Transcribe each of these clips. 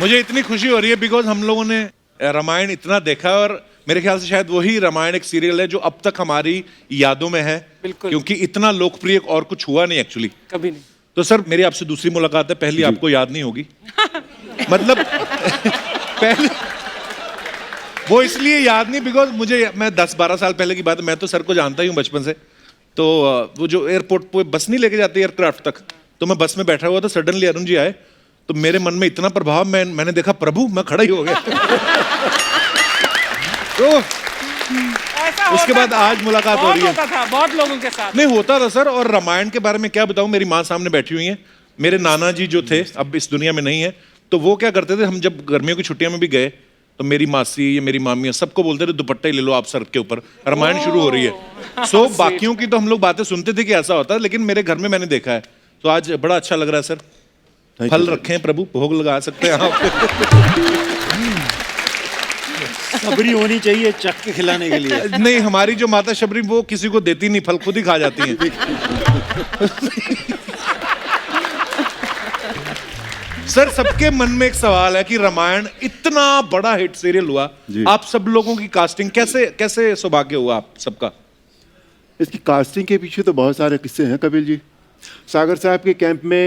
मुझे इतनी खुशी हो रही है बिकॉज हम लोगों ने रामायण इतना देखा है और मेरे ख्याल से शायद वही रामायण एक सीरियल है जो अब तक हमारी यादों में है। बिल्कुल। क्योंकि इतना लोकप्रिय और कुछ हुआ नहीं एक्चुअली। कभी नहीं। तो सर मेरी आपसे दूसरी मुलाकात है, पहली आपको याद नहीं होगी। मतलब पहले वो इसलिए याद नहीं बिकॉज मैं 10-12 साल पहले की बात है, मैं तो सर को जानता ही हूँ बचपन से। तो वो जो एयरपोर्ट पे बस नहीं लेके जाती एयरक्राफ्ट तक, तो मैं बस में बैठा हुआ था, सडनली अरुण जी आए, तो मेरे मन में इतना प्रभाव, मैंने देखा प्रभु, मैं खड़ा ही हो गया। तो उसके बाद आज मुलाकात हो रही है। होता था बहुत लोगों के साथ। नहीं होता था सर, और रामायण के बारे में क्या बताऊं, मेरी माँ सामने बैठी हुई है, मेरे नाना जी जो थे अब इस दुनिया में नहीं है, तो वो क्या करते थे, हम जब गर्मियों की छुट्टियों में भी गए तो मेरी मासी या मेरी मामी सबको बोलते थे दुपट्टा ही ले लो आप सर के ऊपर, रामायण शुरू हो रही है। सो बाकियों की तो हम लोग बातें सुनते थे कि ऐसा होता है, लेकिन मेरे घर में मैंने देखा है, तो आज बड़ा अच्छा लग रहा है सर। फल रखे हैं प्रभु, भोग लगा सकते हैं आप। शबरी होनी चाहिए चख के खिलाने के लिए। नहीं, हमारी जो माता शबरी वो किसी को देती नहीं, फल खुद ही खा जाती हैं। सर सबके मन में एक सवाल है कि रामायण इतना बड़ा हिट सीरियल हुआ, आप सब लोगों की कास्टिंग कैसे सौभाग्य हुआ आप सबका? इसकी कास्टिंग के पीछे तो बहुत सारे किस्से हैं कपिल जी। सागर साहब के कैंप में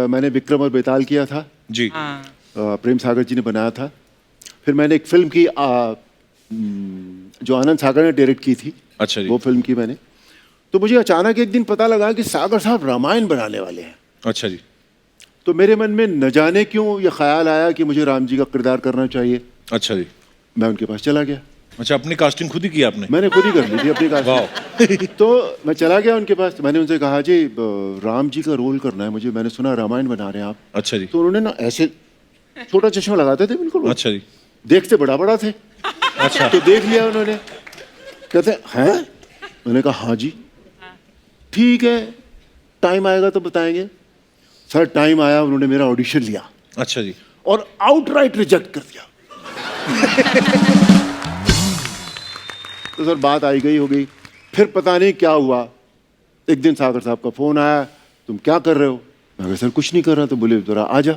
मैंने विक्रम और बेताल किया था जी। प्रेम सागर जी ने बनाया था। फिर मैंने एक फिल्म की जो आनंद सागर ने डायरेक्ट की थी, अच्छा जी। वो फिल्म की मैंने। तो मुझे अचानक एक दिन पता लगा कि सागर साहब रामायण बनाने वाले हैं। अच्छा जी। तो मेरे मन में न जाने क्यों ये ख्याल आया कि मुझे राम जी का किरदार करना चाहिए। अच्छा जी। मैं उनके पास चला गया। अच्छा, अपनी कास्टिंग खुद ही की आपने? मैंने खुद ही कर ली थी अपनी कास्टिंग। तो मैं चला गया उनके पास, मैंने उनसे कहा जी राम जी का रोल करना है मुझे, मैंने सुना रामायण बना रहे हैं आप। अच्छा जी। तो उन्होंने ना ऐसे छोटा चश्मा लगाते थे बिल्कुल। अच्छा जी। देखते बड़ा बड़ा थे। अच्छा। तो देख लिया उन्होंने, कहते हैं, मैंने कहा हाँ जी ठीक है, टाइम आएगा तो बताएंगे। सर टाइम आया, उन्होंने मेरा ऑडिशन लिया। अच्छा जी। और आउटराइट रिजेक्ट कर दिया। तो सर बात आई गई हो गई। फिर पता नहीं क्या हुआ, एक दिन सागर साहब का फोन आया, तुम क्या कर रहे हो? मैं कहा सर कुछ नहीं कर रहा। तो बोले जरा आ जा।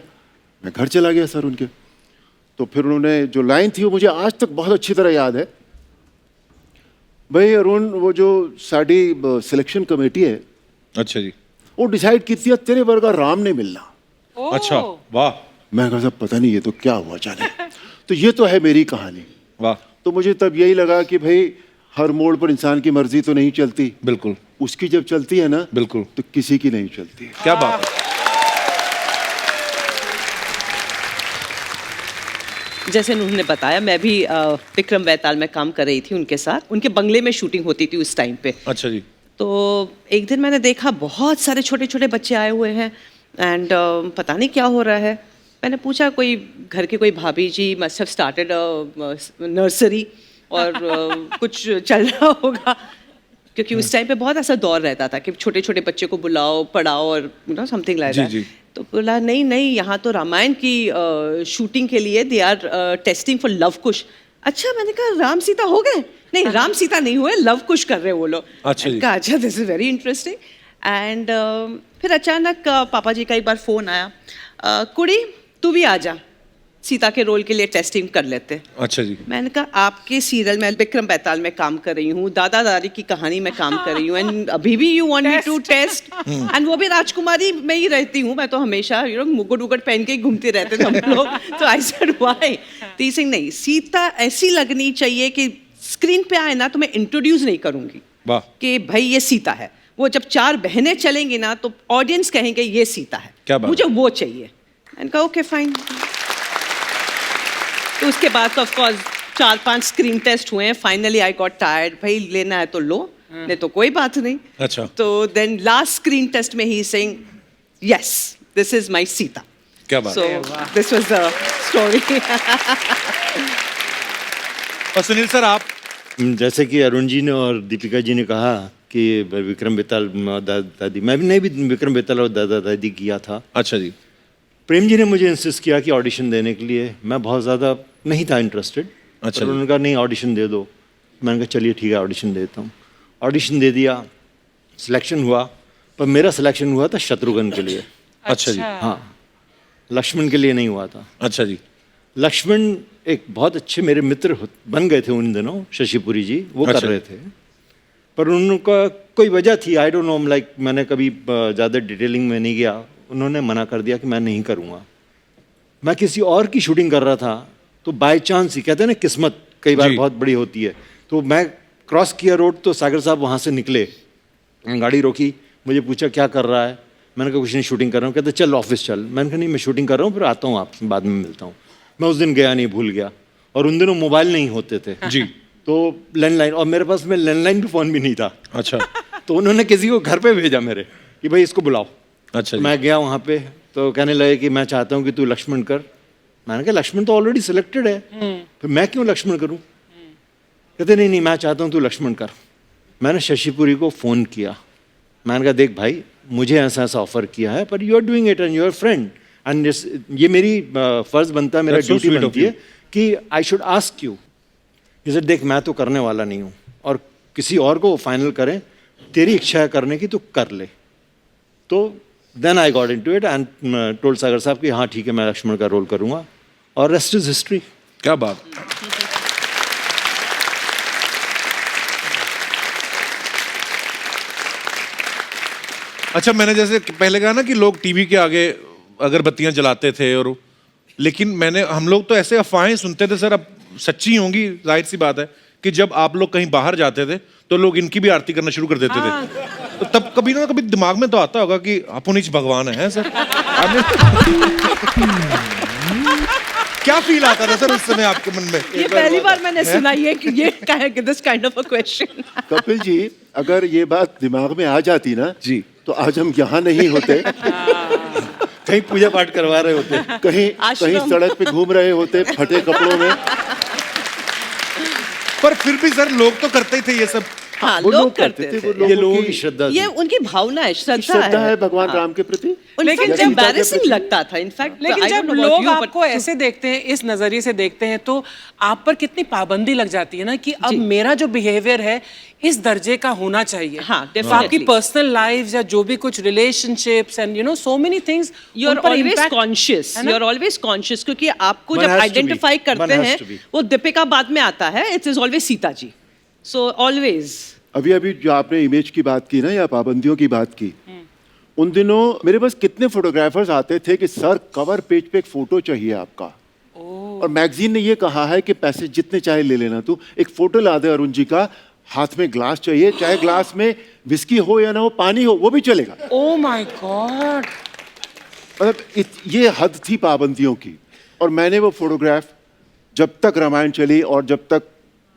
मैं घर चला गया सर उनके। तो फिर उन्होंने जो लाइन थी वो मुझे आज तक बहुत अच्छी तरह याद है। भाई अरुण, वो जो साड़ी सिलेक्शन कमेटी है, अच्छा जी, वो डिसाइड की थी तेरे वर्गा राम नहीं मिलना। अच्छा, वाह। मैं कहा साहब पता नहीं ये तो क्या हुआ जाने। तो ये तो है मेरी कहानी। वाह। तो मुझे तब यही लगा कि भाई हर मोड़ पर इंसान की मर्जी तो नहीं चलती। बिल्कुल। उसकी जब चलती है ना, बिल्कुल, तो किसी की नहीं चलती। क्या बात है। जैसे उन्होंने बताया, मैं भी विक्रम बेताल में काम कर रही थी उनके साथ। उनके बंगले में शूटिंग होती थी उस टाइम पे। अच्छा जी। तो एक दिन मैंने देखा बहुत सारे छोटे छोटे बच्चे आए हुए हैं एंड पता नहीं क्या हो रहा है। मैंने पूछा, कोई घर के कोई भाभी जी मस्ट हैव स्टार्टेड नर्सरी और कुछ चल रहा होगा, क्योंकि उस टाइम पे बहुत ऐसा दौर रहता था कि छोटे छोटे बच्चे को बुलाओ, पढ़ाओ और समथिंग लाइक दैट। तो बोला नहीं, यहाँ तो रामायण की शूटिंग के लिए they are testing for Luv Kush. अच्छा, मैंने कहा राम सीता हो गए? नहीं, राम सीता नहीं हुए, लव कुश कर रहे वो लोग। अच्छा, this is very interesting. And फिर अचानक पापा जी का एक बार फोन आया, कुड़ी तू भी आ जा, सीता के रोल के लिए टेस्टिंग कर लेते। अच्छा जी। मैंने कहा आपके सीरियल में विक्रम बेताल में काम कर रही हूँ, दादा दादी की कहानी में काम कर रही हूँ, एंड अभी भी you want me to test, and वो भी राजकुमारी में ही रहती हूँ मैं तो हमेशा, मुकुट उकुट पहन के ही घूमते रहते थे हम लोग। तो आई सेड व्हाई? तो सिंह नहीं, सीता ऐसी लगनी चाहिए कि स्क्रीन पे आए ना तो मैं इंट्रोड्यूस नहीं करूंगी कि भाई ये सीता है। वो जब चार बहनें चलेंगी ना तो ऑडियंस कहेंगे ये सीता है, मुझे वो चाहिए। मैंने कहा ओके फाइन। तो उसके बाद तो ऑफ कोर्स 4-5 स्क्रीन टेस्ट हुए हैं। फाइनली आई गॉट टायर्ड, भाई लेना है तो लो, नहीं तो कोई बात नहीं। अच्छा। तो देन लास्ट स्क्रीन टेस्ट में he saying yes this is my Sita. क्या बात। So this was the story. और सुनील सर, आप जैसे कि अरुण जी ने और दीपिका जी ने कहा कि विक्रम बेताल दादी, मैं भी नहीं भी विक्रम बेताल और दादा दादी किया था। अच्छा जी। प्रेम जी ने मुझे इंसिस्ट किया कि ऑडिशन देने के लिए। मैं बहुत ज़्यादा नहीं था इंटरेस्टेड। अच्छा। उन्होंने कहा नहीं ऑडिशन दे दो। मैंने कहा चलिए ठीक है ऑडिशन देता हूँ। ऑडिशन दे दिया, सिलेक्शन हुआ, पर मेरा सिलेक्शन हुआ था शत्रुघ्न के लिए। अच्छा जी। हाँ, लक्ष्मण के लिए नहीं हुआ था। अच्छा जी। लक्ष्मण एक बहुत अच्छे मेरे मित्र बन गए थे उन दिनों, शशिपुरी जी, वो कर रहे थे। पर उनका कोई वजह थी, आई डोंट नो, लाइक मैंने कभी ज़्यादा डिटेलिंग में नहीं गया, उन्होंने मना कर दिया कि मैं नहीं करूँगा। मैं किसी और की शूटिंग कर रहा था, तो बाय चांस ही, कहते हैं ना किस्मत कई बार बहुत बड़ी होती है, तो मैं क्रॉस किया रोड, तो सागर साहब वहाँ से निकले, गाड़ी रोकी, मुझे पूछा क्या कर रहा है, मैंने कहा कुछ नहीं, शूटिंग कर रहा हूँ। कहते चल ऑफिस चल। मैंने कहा नहीं, मैं शूटिंग कर रहा हूँ, फिर आता हूँ आपसे, बाद में मिलता हूँ। मैं उस दिन गया नहीं, भूल गया। और उन दिनों मोबाइल नहीं होते थे जी, तो लैंडलाइन, और मेरे पास में लैंडलाइन पे फ़ोन भी नहीं था। अच्छा तो उन्होंने किसी को घर पे भेजा मेरे कि भाई इसको बुलाओ। अच्छा तो मैं गया वहाँ पे, तो कहने लगे कि मैं चाहता हूँ कि तू लक्ष्मण कर। मैंने कहा लक्ष्मण तो ऑलरेडी सिलेक्टेड है, फिर मैं क्यों लक्ष्मण करूँ? कहते नहीं नहीं, मैं चाहता हूँ तू लक्ष्मण कर। मैंने शशिपुरी को फ़ोन किया, मैंने कहा देख भाई, मुझे ऐसा ऐसा ऑफर किया है, पर you are doing it and you are friend, and ये मेरी फ़र्ज़ बनता है, मेरा That's so duty sweet of बनती है कि आई शुड आस्क यू। जैसे देख, मैं तो करने वाला नहीं हूँ, और किसी और को फाइनल करें, तेरी इच्छा है करने की, तो कर ले। तो then I got into it and told Sagar साहब कि हाँ ठीक है, मैं लक्ष्मण का रोल करूँगा, और रेस्ट इज हिस्ट्री। क्या बात। अच्छा, मैंने जैसे पहले कहा ना कि लोग टीवी के आगे अगरबत्तियां जलाते थे, और लेकिन हम लोग तो ऐसे अफवाहें सुनते थे सर, अब सच्ची होंगी, जाहिर सी बात है कि जब आप लोग कहीं बाहर जाते थे तो लोग इनकी भी आरती करना शुरू कर देते थे। तो तब कभी ना कभी दिमाग में तो आता होगा कि अपुनीच भगवान है सर। क्या फील आता था सर उस समय आपके मन में? ये पहली बार मैंने सुना ये this kind of a question. Kapil ji, अगर ये बात दिमाग में आ जाती ना जी, तो आज हम यहाँ नहीं होते, कहीं पूजा पाठ करवा रहे होते, कहीं सड़क पे घूम रहे होते फटे कपड़ों में। पर फिर भी सर लोग तो करते ही थे ये सब। हाँ, वो लोग करते थे। वो ये लोगों की श्रद्धा थी। ये उनकी भावना है, श्रद्धा है भगवान राम के प्रति। लेकिन सीता के एम्बैरेसिंग प्रति। लगता था इनफैक्ट। लेकिन जब लोग आपको ऐसे देखते हैं, इस नजरिए से देखते हैं, तो आप पर कितनी पाबंदी लग जाती है ना कि अब मेरा जो बिहेवियर है इस दर्जे का होना चाहिए। हाँ, तो आपकी पर्सनल लाइफ या जो भी कुछ relationships and you know so many things, you are always conscious, you are always conscious, क्योंकि आपको One जब has to be. आइडेंटिफाई करते One has हैं to be. वो दीपिका बाद में आता है, it is always Sita ji. So always. अभी अभी जो आपने इमेज की बात की ना, या पाबंदियों की बात की, उन दिनों मेरे पास कितने फोटोग्राफर्स आते थे कि सर कवर पेज पे एक फोटो चाहिए आपका, और मैगजीन ने ये कहा है कि पैसे जितने चाहे ले लेना, तू एक फोटो ला दे अरुण जी का, हाथ में ग्लास चाहिए, चाहे ग्लास में विस्की हो या ना हो, पानी हो, वो भी चलेगा। Oh my God. मतलब ये हद थी पाबंदियों की। और मैंने वो फोटोग्राफ, जब तक रामायण चली और जब तक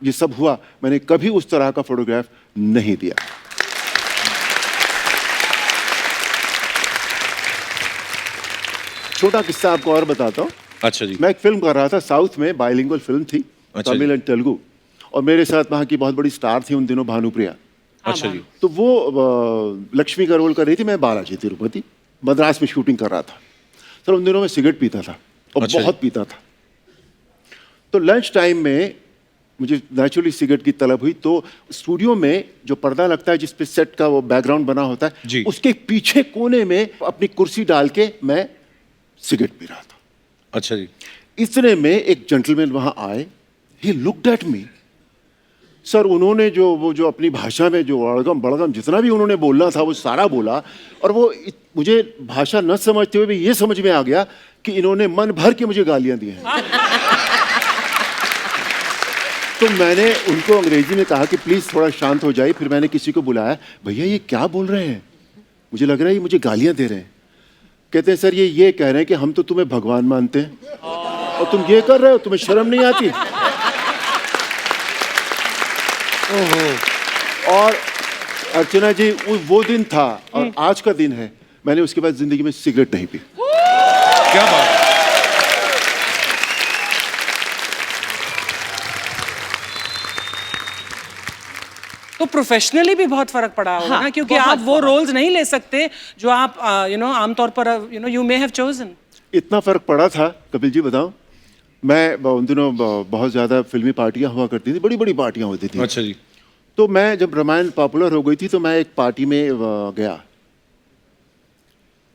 ये सब हुआ, मैंने कभी उस तरह का फोटोग्राफ नहीं दिया। छोटा किस्सा आपको और बताता हूँ। अच्छा जी। मैं एक फिल्म कर रहा था साउथ में, बाइलिंगुअल फिल्म थी, अच्छा तमिल एंड तेलुगु, और मेरे साथ वहाँ की बहुत बड़ी स्टार थी उन दिनों, भानुप्रिया। अच्छा जी। तो वो लक्ष्मी का रोल कर रही थी, मैं बालाजी तिरुपति मद्रास में शूटिंग कर रहा था। सर उन दिनों मैं सिगरेट पीता था, और अच्छा बहुत पीता था। तो लंच टाइम में मुझे नेचुरली सिगरेट की तलब हुई, तो स्टूडियो में जो पर्दा लगता है जिसपे सेट का वो बैकग्राउंड बना होता जी। है, उसके पीछे कोने में अपनी कुर्सी डाल के मैं सिगरेट पी रहा था। अच्छा जी। इतने में एक जेंटलमैन वहां आए, he looked at me. Sir उन्होंने वो जो अपनी भाषा में जो अड़गम बड़गम जितना भी उन्होंने बोलना था वो सारा बोला, और वो मुझे भाषा न समझते हुए भी ये समझ में आ गया कि इन्होंने मन भर के मुझे गालियां दी हैं। तो मैंने उनको अंग्रेजी में कहा कि प्लीज थोड़ा शांत हो जाइए। फिर मैंने किसी को बुलाया, भैया ये क्या बोल रहे हैं, मुझे लग रहा है ये मुझे गालियां दे रहे हैं। कहते हैं सर ये कह रहे हैं कि हम तो तुम्हें भगवान मानते हैं और तुम ये कर रहे हो, तुम्हें शर्म नहीं आती। और अर्चना जी, वो दिन था और आज का दिन है, मैंने उसके बाद जिंदगी में सिगरेट नहीं पी। क्या बात है। तो प्रोफेशनली भी बहुत फर्क पड़ा होगा ना, क्योंकि आप वो रोल्स नहीं ले सकते जो आप यू नो आमतौर पर यू मे हैव चोजन। इतना फर्क पड़ा था कपिल जी, बताओ। मैं उन दिनों बहुत ज्यादा फिल्मी पार्टियां हुआ करती थी, बड़ी बड़ी पार्टियां होती थी। अच्छा जी। तो मैं जब रामायण पॉपुलर हो गई थी तो मैं एक पार्टी में गया,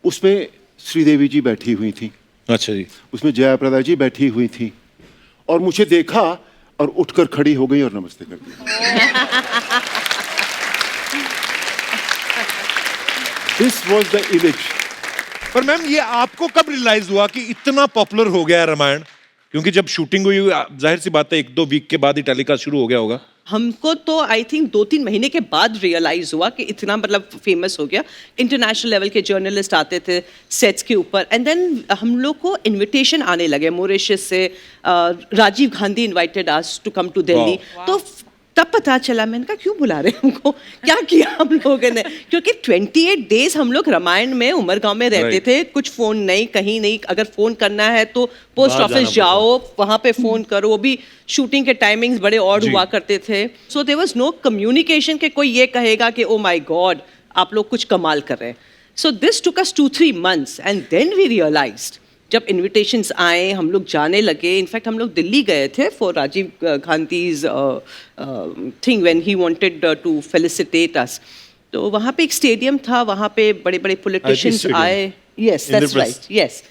उसमें श्रीदेवी जी बैठी हुई थी, अच्छा जी। उसमें जया प्रदा जी बैठी हुई थी और मुझे देखा और उठकर खड़ी हो गई और नमस्ते कर दिया। This was the image. पर मैम ये आपको कब रियलाइज हुआ कि इतना पॉपुलर हो गया है रामायण? क्योंकि जब शूटिंग हुई, जाहिर सी बात है 1-2 वीक के बाद ही टेलीकास्ट शुरू हो गया होगा। हमको तो आई थिंक 2-3 महीने के बाद रियलाइज हुआ कि इतना मतलब फेमस हो गया। इंटरनेशनल लेवल के जर्नलिस्ट आते थे सेट्स के ऊपर, एंड देन हम लोग को इनविटेशन आने लगे मॉरिशस से। Rajiv Gandhi invited us to come to Delhi. तो तब पता चला, मैंने कहा क्यों बुला रहे हैं हमको, क्या किया हम लोगों ने? क्योंकि 28 डेज हम लोग रामायण में उमरगांव में रहते थे, कुछ फोन नहीं, कहीं नहीं। अगर फोन करना है तो पोस्ट ऑफिस जाओ, वहां पे फोन करो। वो भी शूटिंग के टाइमिंग्स बड़े ऑड हुआ करते थे। So there was no communication कि कोई ये कहेगा कि ओ माय गॉड आप लोग कुछ कमाल कर रहे हैं। So this took us 2-3 months and then we realized. जब इनविटेशंस आए, हम लोग जाने लगे। इनफैक्ट हम लोग दिल्ली गए थे for Rajiv Gandhi's thing when he wanted to felicitate us. तो वहाँ पे एक स्टेडियम था, वहाँ पे बड़े बड़े पॉलिटिशियंस आए। Yes that's right, yes.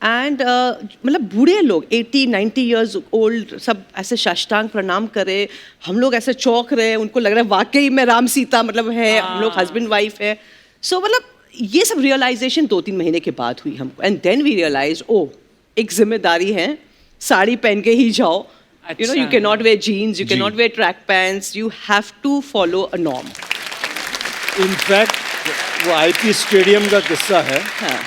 And मतलब बूढ़े लोग 80-90 ईयर्स ओल्ड सब ऐसे साष्टांग प्रणाम करे। हम लोग ऐसे चौंक रहे, उनको लग रहा है वाकई में राम सीता मतलब है, हम लोग हस्बैंड वाइफ है। सो मतलब ये सब रियलाइजेशन 2-3 महीने के बाद हुई हमको। And then we realize oh एक जिम्मेदारी है, साड़ी पहन के ही जाओ। You know you can not wear jeans, you can not wear track pants, you have to follow a norm. In fact वो आईपी स्टेडियम का किस्सा है हाँ।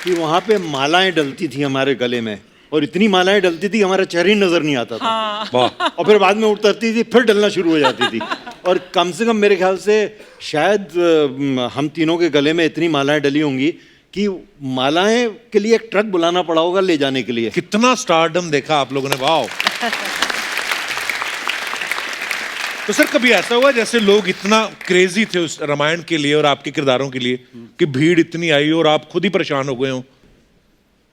कि वहाँ पे मालाएं डलती थी हमारे गले में, और इतनी मालाएं डलती थी हमारा चेहरा ही नजर नहीं आता था। वाह। और फिर बाद में उतरती थी, फिर डलना शुरू हो जाती थी। और कम से कम मेरे ख्याल से शायद हम तीनों के गले में इतनी मालाएं डली होंगी कि मालाएं के लिए एक ट्रक बुलाना पड़ा होगा ले जाने के लिए। कितना स्टारडम देखा आप लोगों ने, वाह। तो सर कभी ऐसा हुआ जैसे लोग इतना क्रेजी थे उस रामायण के लिए और आपके किरदारों के लिए कि भीड़ इतनी आई और आप खुद ही परेशान हो गए हो?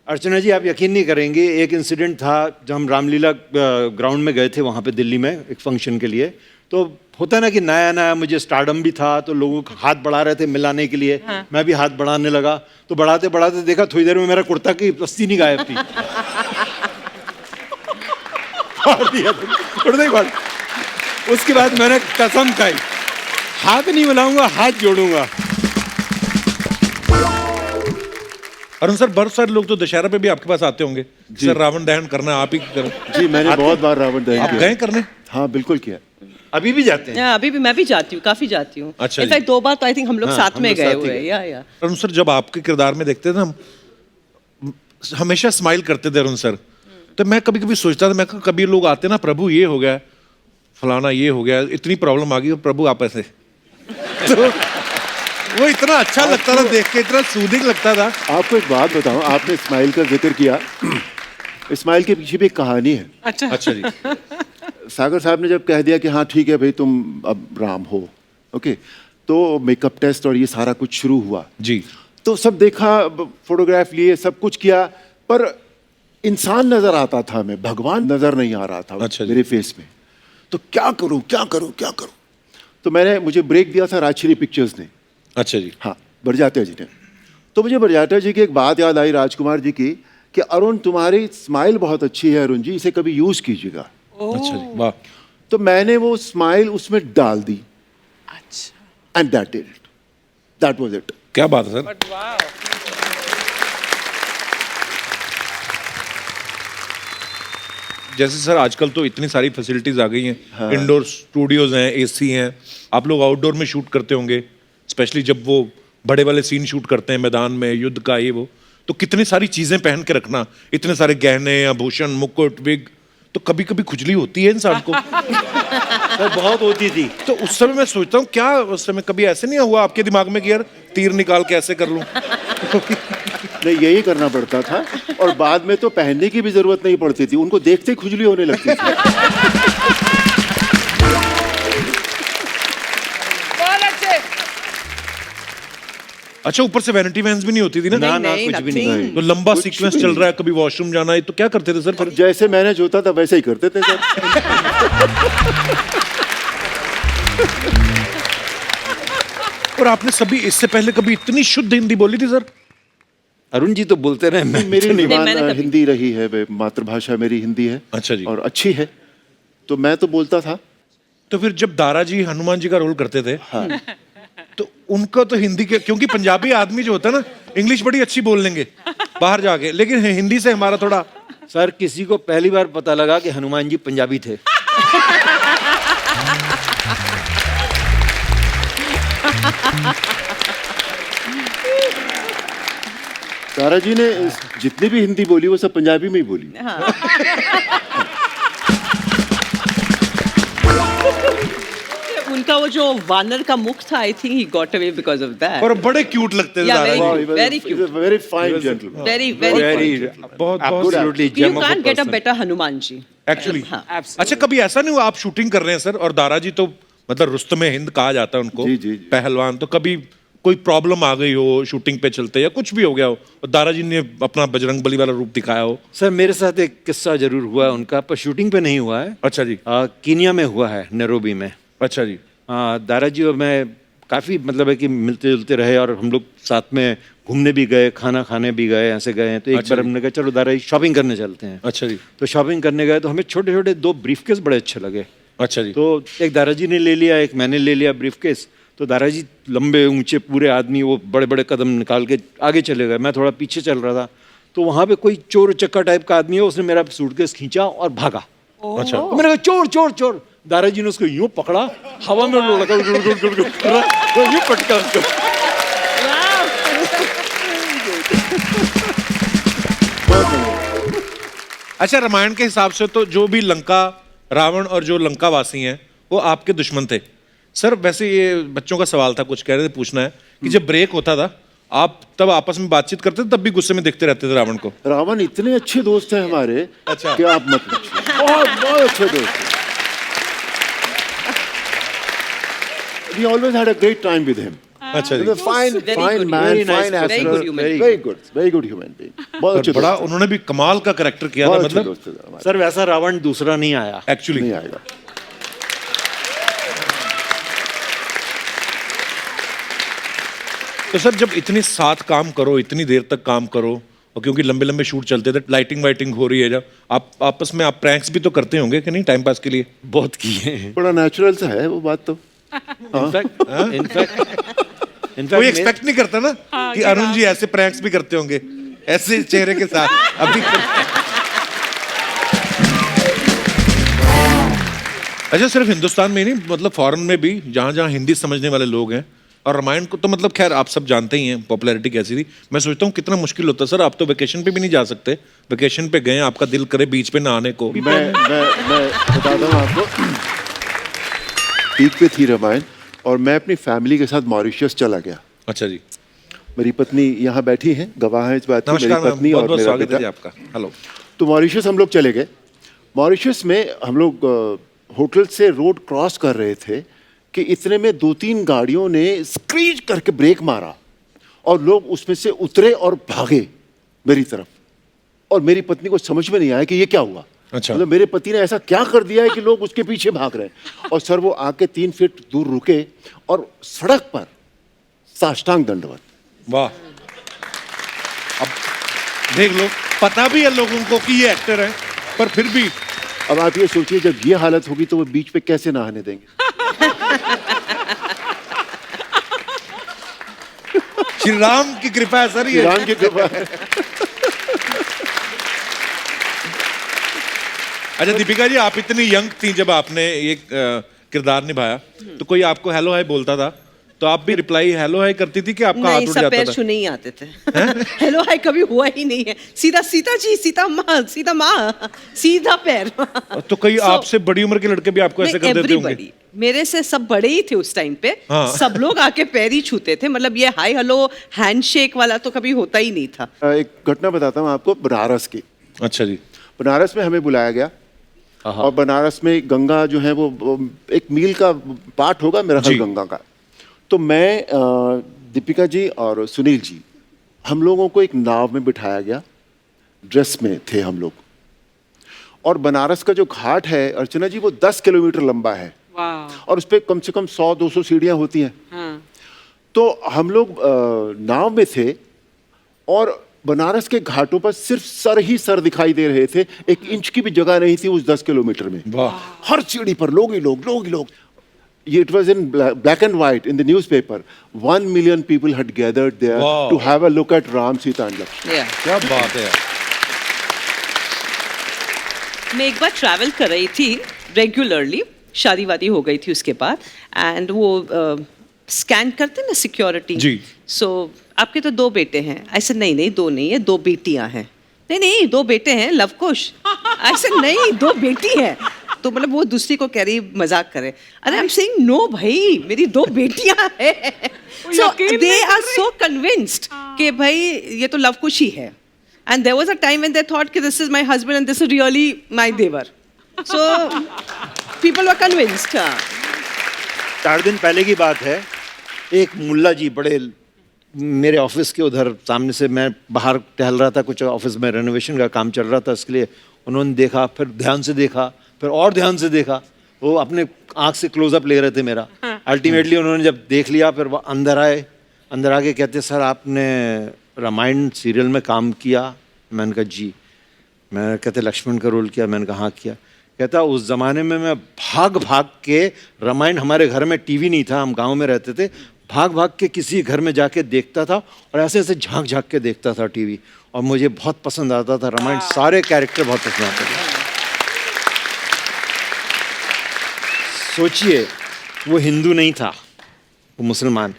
अर्चना जी, आप यकीन नहीं करेंगे, एक इंसिडेंट था जब हम रामलीला ग्राउंड में गए थे वहाँ पे दिल्ली में एक फंक्शन के लिए। तो होता है ना कि नया नया मुझे स्टारडम भी था, तो लोग हाथ बढ़ा रहे थे मिलाने के लिए। हाँ। मैं भी हाथ बढ़ाने लगा, तो बढ़ाते बढ़ाते देखा थोड़ी देर में मेरा कुर्ता की रस्सी नहीं गायब थी। फाड़ दिया कुर्ता ही फाड़। उसके बाद मैंने कसम खाई, हाथ नहीं मिलाऊंगा, हाथ जोड़ूंगा। अरुण सर, बहुत सारे लोग तो दशहरा पे भी आपके पास आते होंगे, सर रावण दहन करना आप ही करो। जी मैंने बहुत बार रावण दहन आप किया। गए करने? हाँ बिल्कुल किया। अभी भी जाते हैं? अभी भी मैं भी जाती हूँ, काफी जाती हूँ। अच्छा इनफैक्ट 2 बार तो आई थिंक हम लोग हाँ, साथ हम में लोग गए साथ ही हुए गए। या अरुण सर, जब आपके किरदार में देखते थे हम हमेशा स्माइल करते थे अरुण सर। तो मैं कभी कभी सोचता था, मैं कभी लोग आते ना, प्रभु ये हो गया, फलाना ये हो गया, इतनी प्रॉब्लम आ गई, प्रभु आप ऐसे। तो वो इतना अच्छा लगता था देख के, इतना सूदिंग लगता था। आपको एक बात बताऊं, आपने स्माइल का जिक्र किया। स्माइल के पीछे भी एक कहानी है। अच्छा जी। सागर साहब ने जब कह दिया कि हाँ ठीक है भाई तुम अब राम हो, ओके, तो मेकअप टेस्ट और ये सारा कुछ शुरू हुआ जी। तो सब देखा, फोटोग्राफ लिए, सब कुछ किया, पर इंसान नजर आता था, मैं भगवान नजर नहीं आ रहा था। अच्छा जी। मेरे फेस में। तो क्या करूं क्या करूं क्या करूं? तो मुझे ब्रेक दिया था राजश्री पिक्चर्स ने। अच्छा जी। हाँ, बरजात्या जी ने। तो मुझे बरजात्या जी की एक बात याद आई, राजकुमार जी की, कि अरुण तुम्हारी स्माइल बहुत अच्छी है अरुण जी, इसे कभी यूज कीजिएगा। अच्छा जी, वाह। तो मैंने वो स्माइल उसमें डाल दी। अच्छा। And that it, that was it. क्या बात है सर। जैसे सर आजकल तो इतनी सारी फैसिलिटीज आ गई हैं। हाँ। इंडोर स्टूडियोज हैं, एसी हैं, आप लोग आउटडोर में शूट करते होंगे, स्पेशली जब वो बड़े वाले सीन शूट करते हैं मैदान में, युद्ध का ये वो, तो कितनी सारी चीजें पहन के रखना, इतने सारे गहने, आभूषण, मुकुट, विग, तो कभी कभी खुजली होती है इंसान को। तो बहुत होती थी। तो उस समय मैं सोचता हूँ, क्या उस समय कभी ऐसे नहीं हुआ आपके दिमाग में कि यार तीर निकाल के ऐसे कर लूं? नहीं, यही करना पड़ता था, और बाद में तो पहनने की भी जरूरत नहीं पड़ती थी, उनको देखते ही खुजली होने लगती थी। अच्छा, ऊपर से वैनिटी वैन्स भी नहीं होती थी ना? ना, नहीं, कुछ भी nothing। नहीं। तो लंबा कुछ सीक्वेंस भी चल नहीं। रहा है, कभी वॉशरूम जाना है, तो क्या करते थे सर फिर? जैसे मैनेज होता था वैसे ही करते थे सर। और आपने सभी इससे पहले कभी इतनी शुद्ध हिंदी बोली थी सर? अरुण जी तो बोलते रहे, मैं मेरी मैंने जुबान कभी- हिंदी रही है, मातृभाषा मेरी हिंदी है। अच्छा जी। और अच्छी है, तो मैं तो बोलता था। तो फिर जब दारा जी हनुमान जी का रोल करते थे, तो उनका तो हिंदी के, क्योंकि पंजाबी आदमी जो होता है ना, इंग्लिश बड़ी अच्छी बोल लेंगे बाहर जाके, लेकिन हिंदी से हमारा थोड़ा। सर किसी को पहली बार पता लगा कि हनुमान जी पंजाबी थे। तारा जी ने जितनी भी हिंदी बोली वो सब पंजाबी में ही बोली। उनका वो जो वानर का मुख था, I think he got away because of that. और बड़े क्यूट लगते थे Yeah, Dara very ji. Very cute. Very fine gentleman. Very very very बहुत absolutely you gem of can't get a person. Better Hanuman ji. Actually. हाँ। अच्छा, कभी ऐसा नहीं हुआ आप शूटिंग कर रहे हैं सर, और दारा जी तो मतलब रुस्तमे हिंद कहा जाता है उनको, जी, जी, जी। पहलवान, तो कभी कोई प्रॉब्लम आ गई हो शूटिंग पे चलते, या कुछ भी हो गया हो और दारा जी ने अपना बजरंगबली वाला रूप दिखाया हो? सर मेरे साथ एक किस्सा जरूर हुआ है उनका, पर शूटिंग पे नहीं हुआ है। अच्छा जी। कीनिया में हुआ है, नैरोबी में। अच्छा जी। दारा जी और मैं काफ़ी मतलब है कि मिलते जुलते रहे, और हम लोग साथ में घूमने भी गए, खाना खाने भी गए, ऐसे गए हैं। तो एक अच्छा बार जी। हमने कहा चलो दारा जी शॉपिंग करने चलते हैं। अच्छा जी। तो शॉपिंग करने गए तो हमें छोटे छोटे 2 ब्रीफकेस बड़े अच्छे लगे। अच्छा जी। तो एक दारा जी ने ले लिया, एक मैंने ले लिया ब्रीफकेस। तो दारा जी लंबे ऊंचे पूरे आदमी, वो बड़े बड़े कदम निकाल के आगे चले गए, मैं थोड़ा पीछे चल रहा था। तो वहाँ पे कोई चोर चक्का टाइप का आदमी है, उसने मेरा सूटकेस खींचा और भागा। अच्छा। तो मैंने कहा चोर चोर चोर। दारा जी ने उसको यूं पकड़ा, हवा में लगा, तो यूं पटका उसको। अच्छा, रामायण के हिसाब से तो जो भी लंका, रावण और जो लंका वासी हैं वो आपके दुश्मन थे सर। वैसे ये बच्चों का सवाल था, कुछ कह रहे थे, पूछना है कि जब ब्रेक होता था आप तब आपस में बातचीत करते थे, तब भी गुस्से में देखते रहते थे रावण को? रावण इतने अच्छे दोस्त हैं हमारे, अच्छा। कि आप मत पूछिए। बहुत बहुत अच्छे दोस्त हैं। We always had a great time with him. अच्छा जी। He's a fine, Very fine good. man, Very nice fine person. actor, Very good human being. very good human being. बहुत अच्छे बड़ा दोस्त हैं। उन्होंने भी कमाल का करेक्टर किया था, बहुत अच्छे मतलब दोस्त हैं हमारे। सर वैसा रावण दूसरा नहीं आया एक्चुअली। नहीं आएगा। तो सर जब इतनी साथ काम करो, इतनी देर तक काम करो, और क्योंकि लंबे लंबे शूट चलते थे, लाइटिंग वाइटिंग हो रही है, जब आप आपस में आप प्रैंक्स भी तो करते होंगे कि नहीं, टाइम पास के लिए? बहुत किए हैं। बड़ा नेचुरल सा है वो बात तो। कोई इनफैक्ट एक्सपेक्ट नहीं करता ना कि अरुण जी ऐसे प्रैंक्स भी करते होंगे ऐसे चेहरे के साथ अभी। अच्छा, सिर्फ हिंदुस्तान में ही नहीं, मतलब फॉरेन में भी जहाँ जहाँ हिंदी समझने वाले लोग हैं, और रामायण को तो मतलब खैर आप सब जानते ही हैं पॉपुलैरिटी कैसी थी। मैं सोचता हूँ कितना मुश्किल होता है सर, आप तो वेकेशन पे भी नहीं जा सकते, वेकेशन पे गए आपका दिल करे बीच पे नहाने को। मैं बताता हूँ आपको, पीक पे थी रामायण, और मैं अपनी फैमिली के साथ मॉरिशस चला गया। अच्छा जी। मेरी पत्नी यहाँ बैठी है, गवाह है इस बात की, मेरी नमस्कार मैम, पत्नी बहुत और बहुत मेरा स्वागत है जी बेटा। आपका। हेलो। तो मॉरिशस हम लोग चले गए। मॉरिशस में हम लोग होटल से रोड क्रॉस कर रहे थे कि इतने में 2-3 गाड़ियों ने स्क्रीच करके ब्रेक मारा, और लोग उसमें से उतरे और भागे मेरी तरफ, और मेरी पत्नी को समझ में नहीं आया कि ये क्या हुआ। अच्छा। मतलब मेरे पति ने ऐसा क्या कर दिया है कि लोग उसके पीछे भाग रहे हैं। और सर वो आके 3 फीट दूर रुके और सड़क पर साष्टांग दंडवत। वाह। अब देख लो, पता भी है लोगों को कि ये एक्टर है, पर फिर भी। अब आप ये सोचिए जब ये हालत होगी तो वो बीच पे कैसे नहाने देंगे। श्री राम की कृपा है सर ये। राम की कृपा है। अच्छा दीपिका जी, आप इतनी यंग थी जब आपने ये किरदार निभाया, तो कोई आपको हेलो हाय बोलता था तो आप भी रिप्लाई हेलो हाय करती थी कि आपका हाथ नहीं, उठ सब जाता पैर था? छूने ही आते थे। हेलो हाय कभी हुआ ही नहीं है, सीधा सीता जी, सीता माँ, सीधा पैर। तो कई So- आपसे बड़ी उम्र के लड़के भी आपको ऐसे कर देते होंगे? Everybody, मेरे से सब बड़े ही थे उस टाइम पे। हाँ। सब लोग आके पैर ही छूते थे, मतलब ये हाय हेलो हैंडशेक वाला तो कभी होता ही नहीं था। एक घटना बताता हूँ आपको बनारस की। अच्छा जी। बनारस में हमें बुलाया गया, और बनारस में गंगा जो है वो एक मील का पार्ट होगा मेरा ख्याल जी। गंगा का। तो मैं दीपिका जी और सुनील जी, हम लोगों को एक नाव में बिठाया गया, ड्रेस में थे हम लोग, और बनारस का जो घाट है अर्चना जी वो 10 किलोमीटर लंबा है, वाह। और उस पर कम से कम 100-200 सीढ़ियाँ होती हैं। हाँ। तो हम लोग नाव में थे, और बनारस के घाटों पर सिर्फ सर ही सर दिखाई दे रहे थे, 1 इंच की भी जगह नहीं थी उस 10 किलोमीटर में। वाह। हर सीढ़ी पर लोग ही लोग, लोग ही लोग। ये it was in black and white in the newspaper. 1 million people had gathered there Wow. To have a look at Ram, Sita and Lakshman. Yeah. क्या बात है यार। मैं एक बार ट्रैवल कर रही थी रेगुलरली, शादी वादी हो गई थी उसके बाद, एंड वो स्कैन करते ना सिक्योरिटी। जी। सो आपके तो 2 बेटे हैं। ऐसे नहीं नहीं 2 नहीं है, 2 बेटियां हैं। नहीं नहीं 2 बेटे हैं लव कुश। ऐसे नहीं 2 बेटी हैं। तो मतलब वो दूसरी को कह रही मजाक करे, अरे आई एम सेइंग नो भाई मेरी 2 बेटियां हैं। सो यकीन दे नहीं आर सो कन्विंस्ड कि भाई ये तो लव कुश ही है। And there was a time when they thought that this is my husband and this is really my devar. So people were convinced. 4 दिन पहले की बात है, एक मुल्ला जी बड़े मेरे ऑफिस के उधर सामने से, मैं बाहर टहल रहा था, कुछ ऑफिस में रेनोवेशन का काम चल रहा था, इसके लिए उन्होंने देखा, फिर ध्यान से देखा, फिर और ध्यान से देखा। वो अपने आँख से क्लोजअप ले रहे थे मेरा। अल्टीमेटली उन्होंने जब देख लिया, फिर वो अंदर आए, अंदर आके कहते सर आपने रामायण सीरियल में काम किया? मैंने कहा जी। मैं कहते लक्ष्मण का रोल किया? मैंने कहा हाँ किया। कहता उस ज़माने में मैं भाग भाग के, रामायण हमारे घर में टीवी नहीं था, हम गांव में रहते थे, भाग भाग के किसी घर में जाके देखता था और ऐसे ऐसे झांक झांक के देखता था टीवी, और मुझे बहुत पसंद आता था रामायण, सारे कैरेक्टर बहुत पसंद आते थे। सोचिए वो हिंदू नहीं था, वो मुसलमान।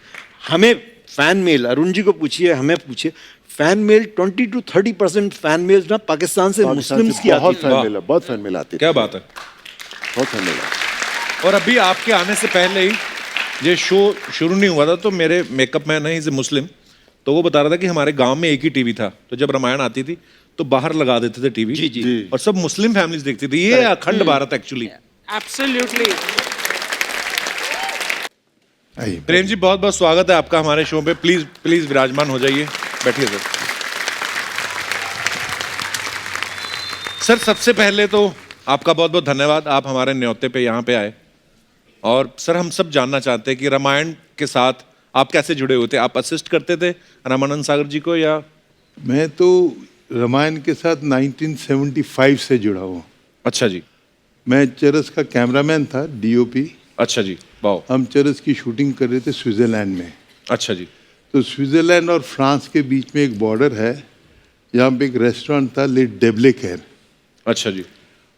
हमें फैन मेल, अरुण जी को पूछिए, हमें पूछिए, fan mail 20 to 30% fan mail ना पाकिस्तान से मुस्लिम्स की आती बहुत थी। फैन मिला, बहुत फैन मिल आती थी, क्या बात है। बहुत फैन मिला। और अभी आपके आने से पहले ही ये शो शुरू नहीं हुआ था, तो मेरे मेकअप मैन है, इज मुस्लिम, तो वो बता रहा था कि हमारे गांव में एक ही टीवी था, तो जब रामायण आती थी तो बाहर लगा देते थे टीवी। जी, जी। और सब मुस्लिम फैमिलीज देखती थी। ये अखंड भारत एक्चुअली। एब्सोल्युटली। प्रेम जी बहुत बहुत स्वागत है आपका हमारे शो पे। प्लीज प्लीज विराजमान हो जाइए, बैठिए सर। सर सबसे पहले तो आपका बहुत बहुत धन्यवाद, आप हमारे न्योते पे यहाँ पे आए। और सर हम सब जानना चाहते हैं कि रामायण के साथ आप कैसे जुड़े हुए थे? आप असिस्ट करते थे रामानंद सागर जी को या? मैं तो रामायण के साथ 1975 से जुड़ा हूँ। अच्छा जी। मैं चरस का कैमरामैन था, डीओपी। अच्छा जी, वाह। हम चरस की शूटिंग कर रहे थे स्विट्जरलैंड में। अच्छा जी। तो स्विट्जरलैंड और फ्रांस के बीच में एक बॉर्डर है, यहाँ पे एक रेस्टोरेंट था, ले डेब्लेकेर। अच्छा जी।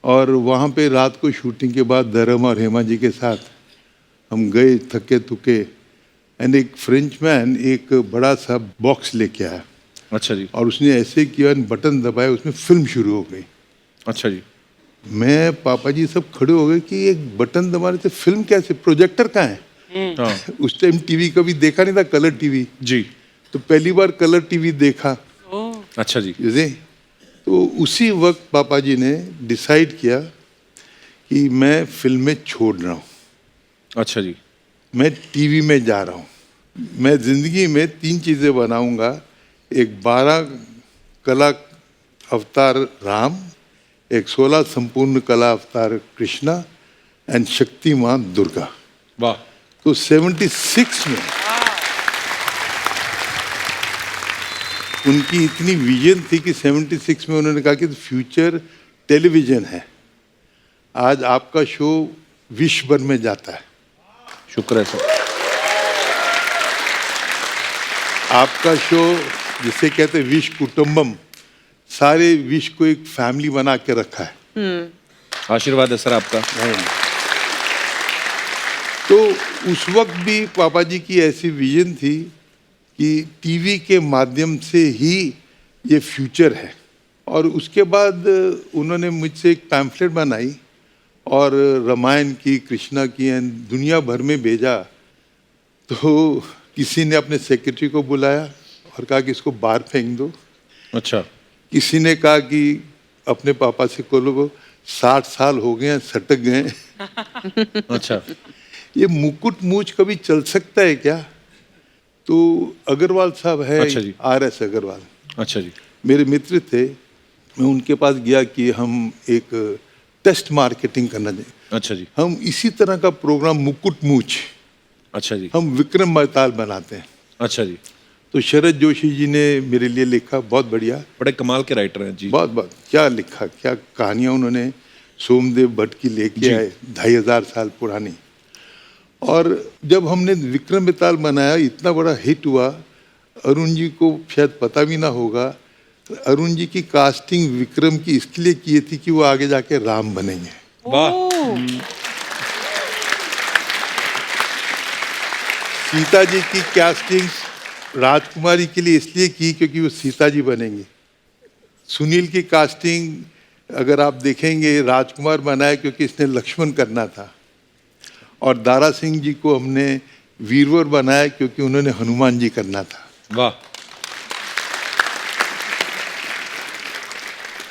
और वहाँ पे रात को शूटिंग के बाद धर्म और हेमा जी के साथ हम गए थके थुके, एंड एक फ्रेंच मैन एक बड़ा सा बॉक्स लेके आया। अच्छा जी। और उसने ऐसे किया, बटन दबाया, उसमें फिल्म शुरू हो गई। अच्छा जी। मैं पापा जी सब खड़े हो गए कि एक बटन दबाने से फिल्म कैसे, प्रोजेक्टर कहाँ है? हाँ उस टाइम टीवी कभी देखा नहीं था, कलर टीवी। जी। तो पहली बार कलर टीवी देखा। अच्छा जी। जैसे तो उसी वक्त पापा जी ने डिसाइड किया कि मैं फिल्में छोड़ रहा हूँ, अच्छा जी। मैं टीवी में जा रहा हूँ। मैं जिंदगी में 3 चीज़ें बनाऊंगा, एक 12 कला अवतार राम, एक 16 संपूर्ण कला अवतार कृष्णा, एंड शक्तिमान दुर्गा। वाह। तो 76 में उनकी इतनी विजन थी कि 76 में उन्होंने कहा कि फ्यूचर टेलीविजन है। आज आपका शो विश्व भर में जाता है। शुक्र है सर। आपका शो जिसे कहते हैं विश्व कुटुंबम, सारे विश्व को एक फैमिली बना के रखा है। आशीर्वाद है सर आपका। तो उस वक्त भी पापा जी की ऐसी विजन थी कि टीवी के माध्यम से ही ये फ्यूचर है। और उसके बाद उन्होंने मुझसे एक पैम्फलेट बनाई और रामायण की, कृष्णा की, एंड दुनिया भर में भेजा। तो किसी ने अपने सेक्रेटरी को बुलाया और कहा कि इसको बाहर फेंक दो। अच्छा। किसी ने कहा कि अपने पापा से बोलो 60 साल हो गए हैं, सटक गए। अच्छा। ये मुकुट मूछ कभी चल सकता है क्या? तो अग्रवाल साहब है, अच्छा जी। RS अग्रवाल, अच्छा जी। मेरे मित्र थे। मैं उनके पास गया कि हम एक टेस्ट मार्केटिंग करना चाहिए। अच्छा जी। हम इसी तरह का प्रोग्राम मुकुट मूछ, अच्छा जी। हम विक्रम बेताल बनाते हैं। अच्छा जी। तो शरद जोशी जी ने मेरे लिए लिखा, बहुत बढ़िया, बड़े कमाल के राइटर हैं जी। बहुत बहुत क्या लिखा, क्या कहानियाँ उन्होंने सोमदेव भट्ट की लेके आए, 2500 साल पुरानी। और जब हमने विक्रम बेताल बनाया, इतना बड़ा हिट हुआ, अरुण जी को शायद पता भी ना होगा, अरुण जी की कास्टिंग विक्रम की इसलिए की थी कि वो आगे जाके राम बनेंगे। वाह। सीता जी की कास्टिंग राजकुमारी के लिए इसलिए की क्योंकि वो सीता जी बनेंगी। सुनील की कास्टिंग अगर आप देखेंगे, राजकुमार बनाया क्योंकि इसने लक्ष्मण करना था। और दारा सिंह जी को हमने वीरवर बनाया क्योंकि उन्होंने हनुमान जी करना था। वाह।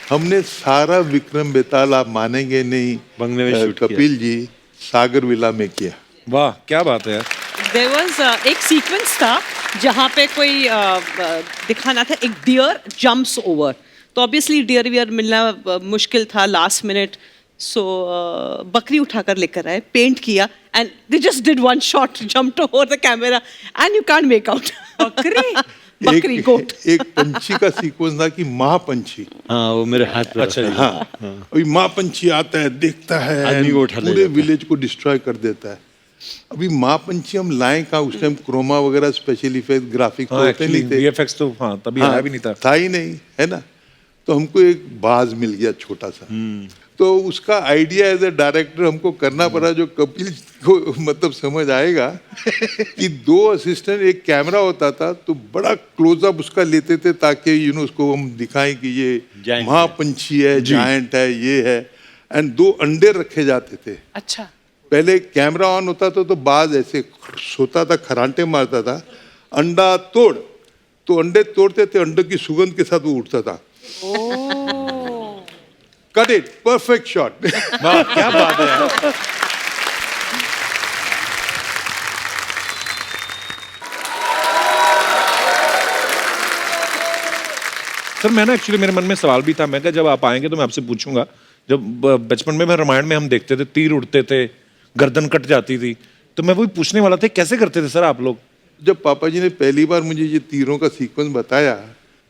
हमने सारा विक्रम बेताल, आप मानेंगे नहीं, बंगले में शूट किया। कपिल जी सागर विला में किया। वाह क्या बात है यार। देयर वाज एक सीक्वेंस था जहाँ पे कोई दिखाना था, एक डियर जंप्स ओवर, तो ऑब्वियसली डियर वियर मिलना मुश्किल था, लास्ट मिनट, सो बकरी उठाकर लेकर आए, पेंट किया, and they just did one shot, jumped over the camera and you can't make out. बकरी गोट। एक पंछी का सीक्वेंस था कि महापंछी, हाँ वो मेरे हाथ पे। अच्छा जी। हाँ, अभी महापंछी आता है, देखता है, आदमी को उठा ले पूरे जाता है। विलेज को डिस्ट्रॉय कर देता है। अभी महापंछी हम लाएं कहाँ, उस टाइम क्रोमा वगैरह स्पेशल इफेक्ट ग्राफिक्स हाँ होते नहीं थे, वीएफएक्स तो हाँ तभी आया भी नहीं था ही नहीं, है ना। तो हमको एक बाज मिल गया छोटा सा, तो उसका आइडिया एज ए डायरेक्टर हमको करना पड़ा, जो कपिल को मतलब समझ आएगा कि 2 असिस्टेंट, एक कैमरा होता था, तो बड़ा क्लोजअप उसका लेते थे ताकि उसको हम दिखाएं कि ये Giant महापंछी है, जायंट है, ये है। एंड 2 अंडे रखे जाते थे। अच्छा। पहले कैमरा ऑन होता था तो बाज ऐसे सोता था, खरांटे मारता था, अंडा तोड़, तो अंडे तोड़ते थे, अंडे की सुगंध के साथ वो उठता था। Cut it, perfect shot. वाह क्या बात है यार। सर मैं ना एक्चुअली मेरे मन में सवाल भी था, मैं कहा जब आप आएंगे तो मैं आपसे पूछूंगा, जब बचपन में रामायण में हम देखते थे तीर उड़ते थे, गर्दन कट जाती थी, तो मैं वही पूछने वाला था कैसे करते थे सर आप लोग? जब पापा जी ने पहली बार मुझे ये तीरों का सीक्वेंस बताया,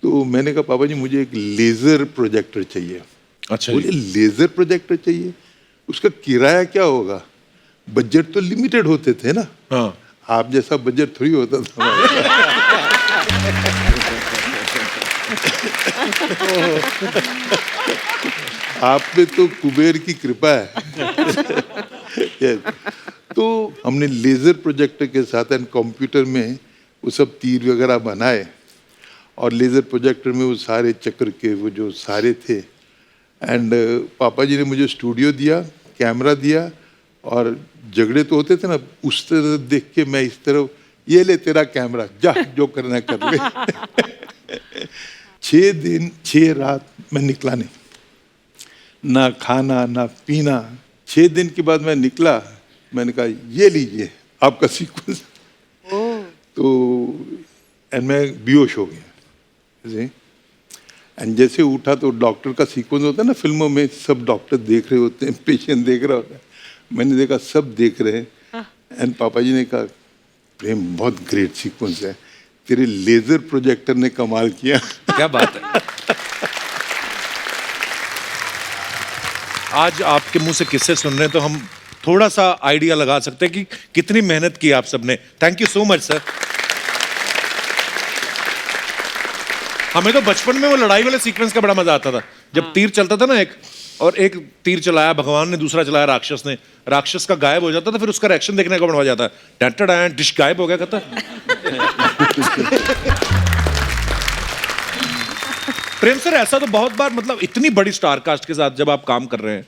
तो मैंने कहा पापा जी मुझे एक लेजर प्रोजेक्टर चाहिए। अच्छा बोले लेजर प्रोजेक्टर चाहिए, उसका किराया क्या होगा? बजट तो लिमिटेड होते थे ना। हाँ आप जैसा बजट थोड़ी होता था हमारा। आप पे तो कुबेर की कृपा है। Yes. तो हमने लेजर प्रोजेक्टर के साथ एंड कंप्यूटर में वो सब तीर वगैरह बनाए, और लेजर प्रोजेक्टर में वो सारे चक्र के वो जो सारे थे। एंड पापा जी ने मुझे स्टूडियो दिया, कैमरा दिया, और झगड़े तो होते थे ना, उस तरह देख के मैं इस तरह, ये ले तेरा कैमरा, जा जो करना है कर ले। 6 दिन 6 रात मैं निकला नहीं, ना खाना ना पीना। 6 दिन के बाद मैं निकला, मैंने कहा ये लीजिए आपका सीक्वेंस। तो एंड मैं बेहोश हो गया। एंड जैसे उठा तो डॉक्टर का सीक्वेंस होता है ना फिल्मों में, सब डॉक्टर देख रहे होते हैं, पेशेंट देख रहा होता है, मैंने देखा सब देख रहे हैं। एंड पापा जी ने कहा प्रेम बहुत ग्रेट सीक्वेंस है, तेरे लेजर प्रोजेक्टर ने कमाल किया। क्या बात है। आज आपके मुंह से किस्से सुन रहे हैं तो हम थोड़ा सा आइडिया लगा सकते हैं कि कितनी मेहनत की आप सबने। Thank you so much sir. हमें तो बचपन में वो लड़ाई वाले सीक्वेंस का बड़ा मजा आता था, जब तीर चलता था ना एक, और एक तीर चलाया भगवान ने, दूसरा चलाया राक्षस ने, राक्षस का गायब हो जाता था, फिर उसका रिएक्शन देखने का बड़ा मजा आता है, टैं डिश गायब हो गया कहता। प्रेम सर ऐसा तो बहुत बार, मतलब इतनी बड़ी स्टार कास्ट के साथ जब आप काम कर रहे हैं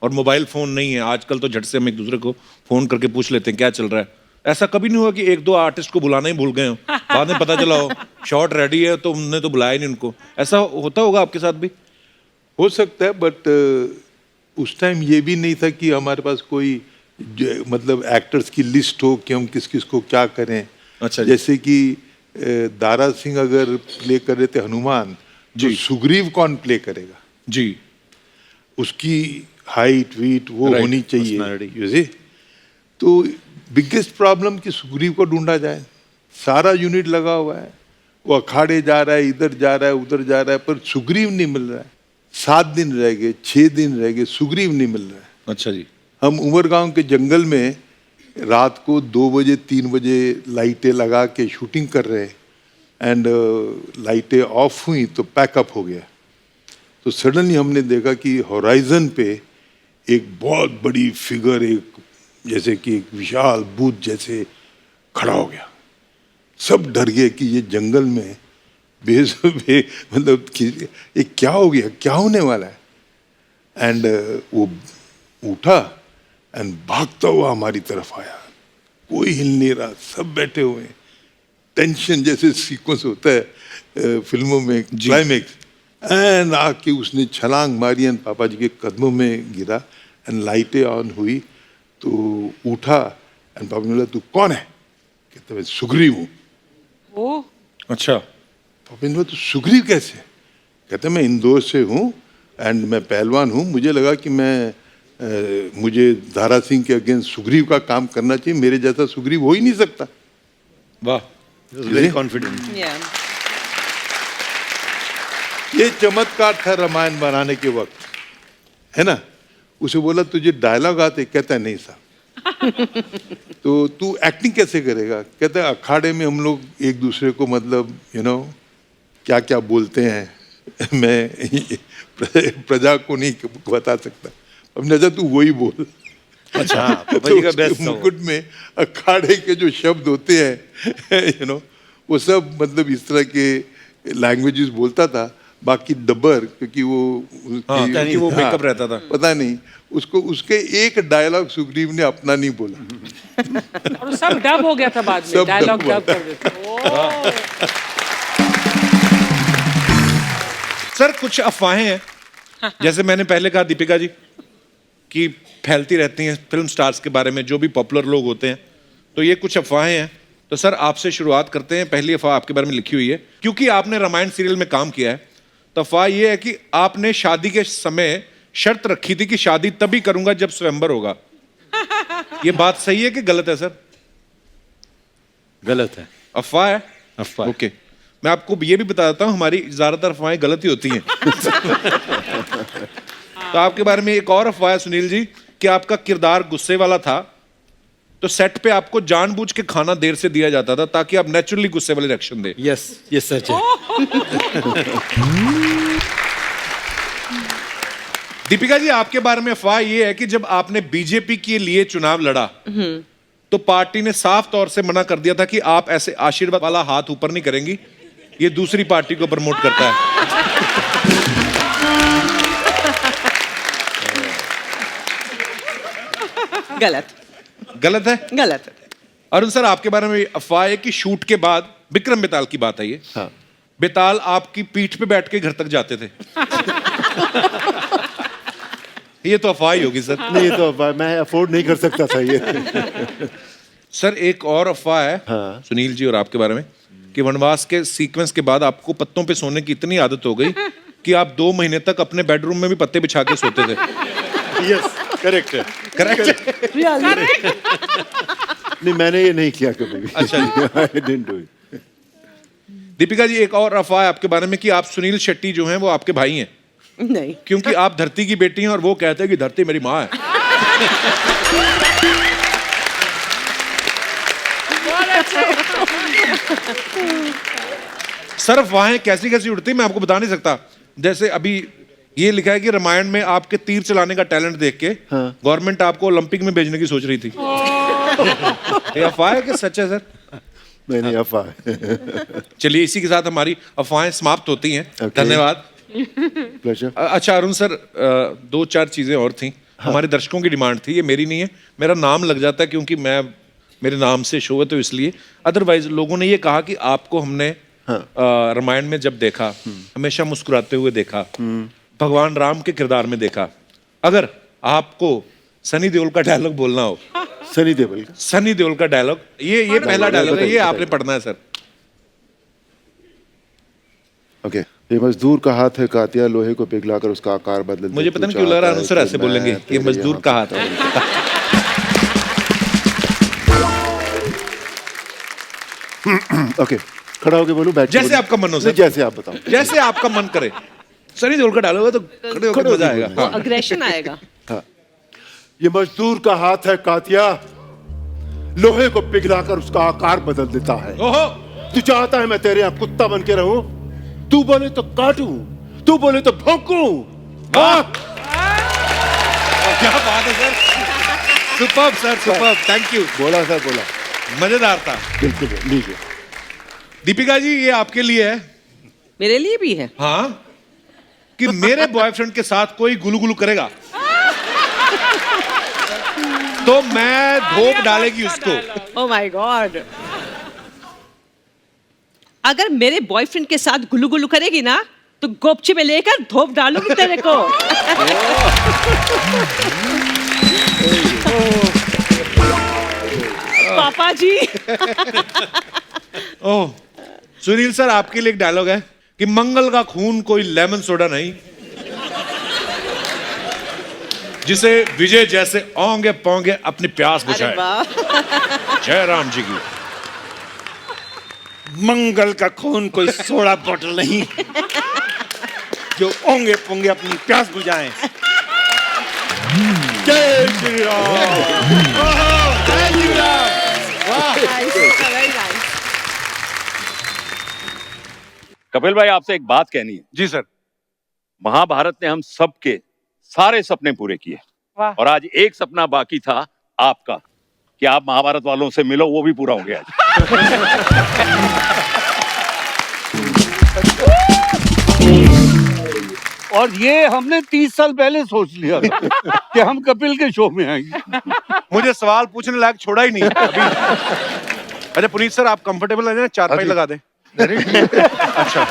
और मोबाइल फोन नहीं है, आजकल तो झट से हम एक दूसरे को फोन करके पूछ लेते हैं क्या चल रहा है, ऐसा कभी नहीं हुआ कि 1-2 आर्टिस्ट को बुलाना ही भूल गए हो, बाद में पता चला हो शॉट रेडी है तो उनने तो बुलाया नहीं उनको? ऐसा होता होगा आपके साथ भी? हो सकता है, बट उस टाइम ये भी नहीं था कि हमारे पास कोई मतलब एक्टर्स की लिस्ट हो कि हम किस किस को क्या करें। अच्छा जी। जैसे कि दारा सिंह अगर प्ले कर रहे थे हनुमान, तो सुग्रीव कौन प्ले करेगा? जी। उसकी हाइट वीट वो Right, होनी चाहिए, personality. you see? तो बिगेस्ट प्रॉब्लम कि सुग्रीव को ढूंढा जाए, सारा यूनिट लगा हुआ है, वो अखाड़े जा रहा है, इधर जा रहा है, उधर जा रहा है, पर सुग्रीव नहीं मिल रहा है। 7 दिन रह गए, 6 दिन रह गए, सुग्रीव नहीं मिल रहा है। अच्छा जी। हम उमरगांव के जंगल में रात को 2 बजे 3 बजे लाइटें लगा के शूटिंग कर रहे, एंड लाइटें ऑफ हुई तो पैकअप हो गया। तो सडनली हमने देखा कि होराइजन पे एक बहुत बड़ी फिगर, एक जैसे कि एक विशाल भूत जैसे खड़ा हो गया। सब डर गए कि ये जंगल में मतलब कि ये क्या हो गया, क्या होने वाला है। एंड वो उठा एंड भागता हुआ हमारी तरफ आया। कोई हिल नहीं रहा, सब बैठे हुए हैं। टेंशन जैसे सीक्वेंस होता है फिल्मों में, क्लाइमेक्स। एंड आके उसने छलांग मारी एंड पापा जी के कदमों में गिरा एंड लाइटें ऑन हुई तो उठा एंड पापा ने बोला तू कौन है? कहता मैं सुग्रीव हूँ। ओह, अच्छा। पापा ने बोला तू सुग्रीव कैसे? कहता मैं इंदौर से हूँ एंड मैं पहलवान हूँ। मुझे लगा कि मुझे दारा सिंह के अगेंस्ट सुग्रीव का काम करना चाहिए। मेरे जैसा सुग्रीव हो ही नहीं सकता। वाह। Very confident. Yeah. ये चमत्कार था रामायण बनाने के वक्त, है ना। उसे बोला तुझे डायलॉग आते? कहता है नहीं साहब। तो तू एक्टिंग कैसे करेगा? कहता है अखाड़े में हम लोग एक दूसरे को मतलब क्या क्या बोलते हैं मैं प्रजा को नहीं बता सकता। अब नजर तू वही बोल। अच्छा, पापा जी का उसके बेस्ट मुकुट में अखाड़े के जो शब्द होते हैं वो सब मतलब इस तरह के लैंग्वेजेस बोलता था। बाकी डब्बर क्योंकि वो क्योंकि वो मेकअप रहता था। पता नहीं उसको, उसके एक डायलॉग सुग्रीव ने अपना नहीं बोला। और सब डब हो गया था बाद में, सब डायलॉग डब हुआ डब कर देते। ओह, सर कुछ अफवाहें हैं, जैसे मैंने पहले कहा दीपिका जी कि फैलती रहती हैं फिल्म स्टार्स के बारे में, जो भी पॉपुलर लोग होते हैं। तो ये कुछ अफवाहें हैं। तो सर आपसे शुरुआत करते हैं। पहली अफवाह आपके बारे में लिखी हुई है, क्योंकि आपने रामायण सीरियल में काम किया है, तो अफवाह ये है कि आपने शादी के समय शर्त रखी थी कि शादी तभी करूंगा जब स्वयंवर होगा। ये बात सही है कि गलत है सर? गलत है। अफवाह है? अफवाह। ओके, मैं आपको ये भी बता देता हूं हमारी ज्यादातर अफवाहें गलत ही होती हैं। तो आपके बारे में एक और अफवाह है सुनील जी कि आपका किरदार गुस्से वाला था, तो सेट पे आपको जानबूझ के खाना देर से दिया जाता था ताकि आप नेचुरली गुस्से वाले रिएक्शन दें। यस, ये सच है। दीपिका जी आपके बारे में अफवाह ये है कि जब आपने बीजेपी के लिए चुनाव लड़ा तो पार्टी ने साफ तौर से मना कर दिया था कि आप ऐसे आशीर्वाद वाला हाथ ऊपर नहीं करेंगी, ये दूसरी पार्टी को प्रमोट करता है। गलत। गलत है? गलत है। अरुण सर आपके बारे में अफवाह है कि शूट के बाद विक्रम बेताल की बात है ये, हाँ। बेताल आपकी पीठ पे बैठ के घर तक जाते थे। ये तो अफवाह ही होगी सर। नहीं, ये तो मैं अफोर्ड नहीं कर सकता था ये। सर एक और अफवाह है हाँ। सुनील जी और आपके बारे में कि वनवास के सीक्वेंस के बाद आपको पत्तों पे सोने की इतनी आदत हो गई कि आप 2 महीने तक अपने बेडरूम में भी पत्ते बिछा के सोते थे। यस, करेक्ट है। करेक्ट? नहीं, मैंने ये नहीं किया कभी भी। अच्छा जी। I didn't do it. Deepika ji एक और अफवाह है आपके बारे में कि आप सुनील शेट्टी जो हैं वो आपके भाई हैं, नहीं। क्योंकि आप धरती की बेटी हैं और वो कहते हैं कि धरती मेरी माँ है। सर अफवाहें कैसी कैसी उड़ती मैं आपको बता नहीं सकता। जैसे अभी ये लिखा है कि रामायण में आपके तीर चलाने का टैलेंट देख के गवर्नमेंट आपको ओलंपिक में भेजने की सोच रही थी। ये अफवाह है कि सच है सर? नहीं, अफवाह। चलिए इसी के साथ हमारी अफवाहें समाप्त होती हैं। Okay. धन्यवाद। प्लेजर। अच्छा अरुण सर 2-4 चीजें और थी। हमारे दर्शकों की डिमांड थी, ये मेरी नहीं है, मेरा नाम लग जाता है क्योंकि मेरे नाम से शो है तो इसलिए। अदरवाइज लोगों ने ये कहा कि आपको हमने रामायण में जब देखा हमेशा मुस्कुराते हुए देखा, भगवान राम के किरदार में देखा। अगर आपको सनी देओल का डायलॉग बोलना हो, सनी देओल का। सनी देओल का डायलॉग, ये पहला डायलॉग है, ये आपने पढ़ना है सर। ओके। ये मजदूर का हाथ है कातिया, लोहे को पिघलाकर उसका आकार बदल दे। मुझे पता नहीं क्यों लग रहा है अनुसर ऐसे बोलेंगे, ये मजदूर का हाथ है। ओके। खड़ा होके बोलूं, बैठ के जैसे बोलूं? आपका मन हो सर। नहीं, जैसे आप बताओ। जैसे आपका मन करे। सनी देओल का डालोगे तो खड़े होकर मजा आएगा। हाँ। अग्रेशन आएगा। ये मजदूर का हाथ है कातिया, लोहे को पिघलाकर उसका आकार बदल देता है। ओहो, तू चाहता है मैं तेरे यहाँ कुत्ता बन के रहूं? तू बोले तो काटूं, तू बोले तो भौंकूं। वाह, क्या बात है sir, superb sir, superb, thank you. बोला सर, बोला। मजेदार था। बिल्कुल, लीजिए। दीपिका जी, ये आपके लिए है। मेरे लिए भी है। हाँ, कि मेरे बॉयफ्रेंड के साथ कोई गुलू गुलू करेगा तो मैं धोप डालेगी उसको। Oh my God. अगर मेरे बॉयफ्रेंड के साथ गुलू गुलू करेगी ना तो गोपची में लेकर धोप डालूंगी तेरे को। पापा जी। ओह, सुनील सर, आपके लिए एक डायलॉग है कि मंगल का खून कोई लेमन सोडा नहीं, जिसे विजय जैसे ओंगे पोंगे अपनी प्यास अरे बुझाए। वाह। जय राम जी की। मंगल का खून कोई सोडा बॉटल नहीं, जो ओंगे पोंगे अपनी प्यास बुझाएं। जय श्री राम। जय श्री राम। Very nice. कपिल भाई, आपसे एक बात कहनी है। जी सर। महाभारत ने हम सबके सारे सपने पूरे किए और आज एक सपना बाकी था आपका, कि आप महाभारत वालों से मिलो, वो भी पूरा हो गया। और ये हमने 30 साल पहले सोच लिया था कि हम कपिल के शो में आएंगे। मुझे सवाल पूछने लायक छोड़ा ही नहीं अभी। अच्छा पुनीत सर, आप कंफर्टेबल है ना, चारपाई लगा दें। अच्छा,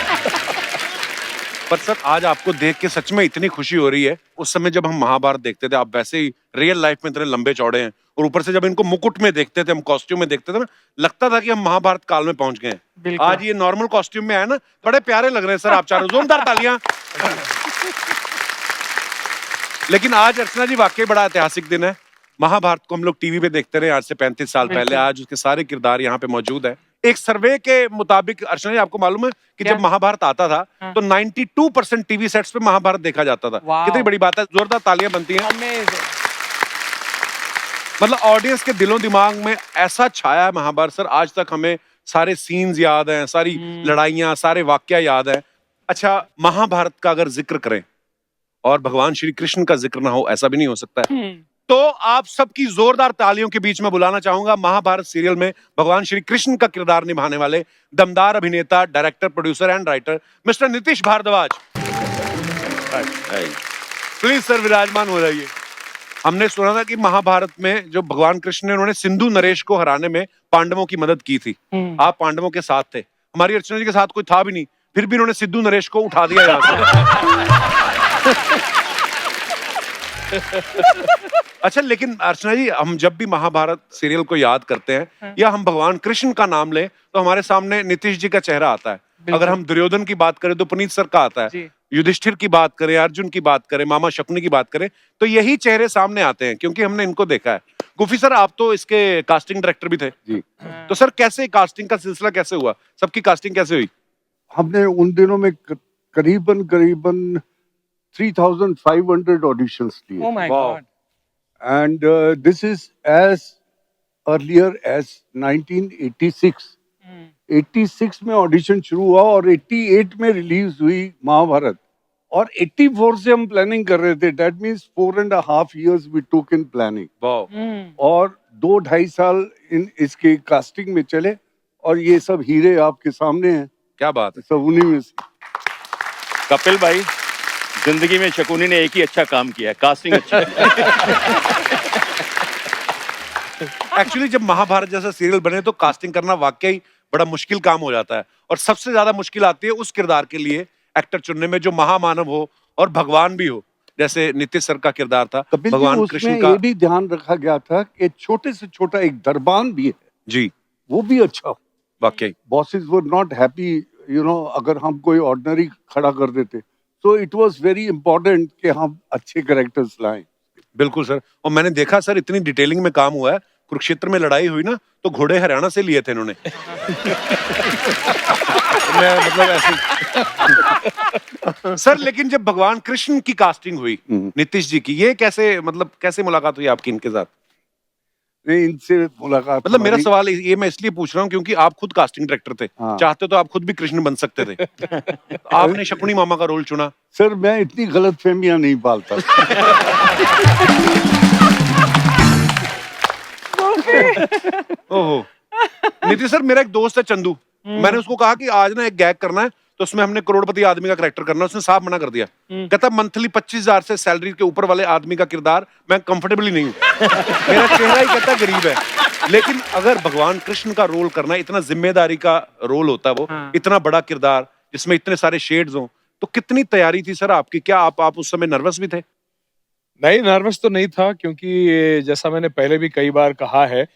पर सर आज आपको देख के सच में इतनी खुशी हो रही है। उस समय जब हम महाभारत देखते थे, आप वैसे ही रियल लाइफ में इतने लंबे चौड़े हैं, और ऊपर से जब इनको मुकुट में देखते थे, हम कॉस्ट्यूम में देखते थे ना, लगता था कि हम महाभारत काल में पहुंच गए हैं। आज ये नॉर्मल कॉस्ट्यूम में है ना, बड़े प्यारे लग रहे हैं सर आप चारों। जोरदार तालियां। लेकिन आज अर्चना जी वाकई बड़ा ऐतिहासिक दिन है। महाभारत को हम लोग टीवी पे देखते रहे आज से 35 साल पहले, आज उसके सारे किरदार यहाँ पे मौजूद है। एक सर्वे के मुताबिक अर्चना जी, आपको मालूम है कि जब महाभारत आता था तो 92% टीवी सेट्स पे महाभारत देखा जाता था। कितनी बड़ी बात है, जोरदार तालियां बनती हैं। मतलब ऑडियंस के दिलों दिमाग में ऐसा छाया है महाभारत सर, आज तक हमें सारे सीन्स याद हैं, सारी लड़ाइयां, सारे वाक्य याद हैं। अच्छा, महाभारत का अगर जिक्र करें और भगवान श्री कृष्ण का जिक्र ना हो, ऐसा भी नहीं हो सकता है। तो आप सबकी जोरदार तालियों के बीच में बुलाना चाहूंगा महाभारत सीरियल में भगवान श्री कृष्ण का किरदार निभाने वाले दमदार अभिनेता, director, producer and writer mister Nitish Bhardwaj. Please sir विराजमान हो जाइए। हमने सुना था कि महाभारत में जो भगवान कृष्ण ने, उन्होंने सिंधु नरेश को हराने में पांडवों की मदद की थी। आप पांडवों के साथ थे, हमारी अर्चना जी के साथ कोई था भी नहीं, फिर भी उन्होंने सिंधु नरेश को उठा दिया यहाँ से। अच्छा, लेकिन अर्चना जी, हम जब भी महाभारत सीरियल को याद करते हैं या हम भगवान कृष्ण का नाम लें तो हमारे सामने नीतीश जी का चेहरा आता है। अगर हम दुर्योधन की बात करें तो पुनीत सर का आता है, युधिष्ठिर की बात करें, अर्जुन की बात करें, मामा शकुनी की बात करें, तो यही चेहरे सामने आते हैं क्योंकि हमने इनको देखा है। गुफी सर, आप तो इसके कास्टिंग डायरेक्टर भी थे जी, तो सर कैसे कास्टिंग का सिलसिला कैसे हुआ, सबकी कास्टिंग कैसे हुई? हमने उन दिनों में करीबन 3,500 ऑडिशंस लिए। Oh my God. And this is as earlier as 1986। 86 में ऑडिशन शुरू हुआ और 88 में रिलीज हुई महाभारत, और 84 से हम प्लानिंग कर रहे थे। That means 4.5 years we took in planning, और 2-2.5 साल इन इसके कास्टिंग में चले, और ये सब हीरे आपके सामने हैं। क्या बात है, सब उन्हीं में से। कपिल भाई, जिंदगी में शकुनी ने एक ही अच्छा काम किया है, कास्टिंग अच्छी है। एक्चुअली जब महाभारत जैसा सीरियल बने तो कास्टिंग करना वाकई बड़ा मुश्किल काम हो जाता है, और सबसे ज्यादा मुश्किल आती है उस किरदार के लिए एक्टर चुनने में जो महामानव हो और भगवान भी हो, जैसे नीतीश सर का किरदार था कपिल जी, भगवान उसमें कृष्ण का। ये भी ध्यान रखा गया था कि छोटे से छोटा एक दरबान भी है जी, वो भी अच्छा हो। वाकई बॉसेस वर नॉट हैप्पी, अगर हम कोई ऑर्डिनरी खड़ा कर देते। तो इट वाज वेरी इंपॉर्टेंट कि हम अच्छे कैरेक्टर्स लाएं। बिल्कुल सर, और मैंने देखा सर इतनी डिटेलिंग में काम हुआ है, कुरुक्षेत्र में लड़ाई हुई ना तो घोड़े हरियाणा से लिए थे इन्होंने। मैं मतलब ऐसे सर, लेकिन जब भगवान कृष्ण की कास्टिंग हुई नीतीश जी की, ये कैसे मतलब कैसे मुलाकात हुई आपकी इनके साथ? नहीं, इनसे मुलाकात मतलब मेरा हमारी- सवाल ये मैं इसलिए पूछ रहा हूँ क्योंकि आप खुद कास्टिंग डायरेक्टर थे, हाँ। चाहते तो आप खुद भी कृष्ण बन सकते थे। आपने शकुनी मामा का रोल चुना। सर मैं इतनी गलत फहमियां नहीं पालता। ओहो। नीतीश सर, मेरा एक दोस्त है चंदू, मैंने उसको कहा कि आज ना एक गैग करना है तो उसमें हमने करोड़पति आदमी का कैरेक्टर करना है, उसने साफ मना कर दिया। कहता मंथली 25,000 से सैलरी के ऊपर वाले आदमी का किरदार मैं कंफर्टेबली नहीं हूँ। मेरा चेहरा ही कहता गरीब है। लेकिन अगर भगवान कृष्ण का रोल करना, इतना जिम्मेदारी का रोल होता है वो, इतना बड़ा किरदार जिसमें इतने सारे शेड्स हों, तो कितनी तैयारी थी सर आपकी? क्या आप उस समय नर्वस भी थे? नहीं, नर्वस तो नहीं था, क्योंकि जैसा मैंने पहले भी कई बार कहा है,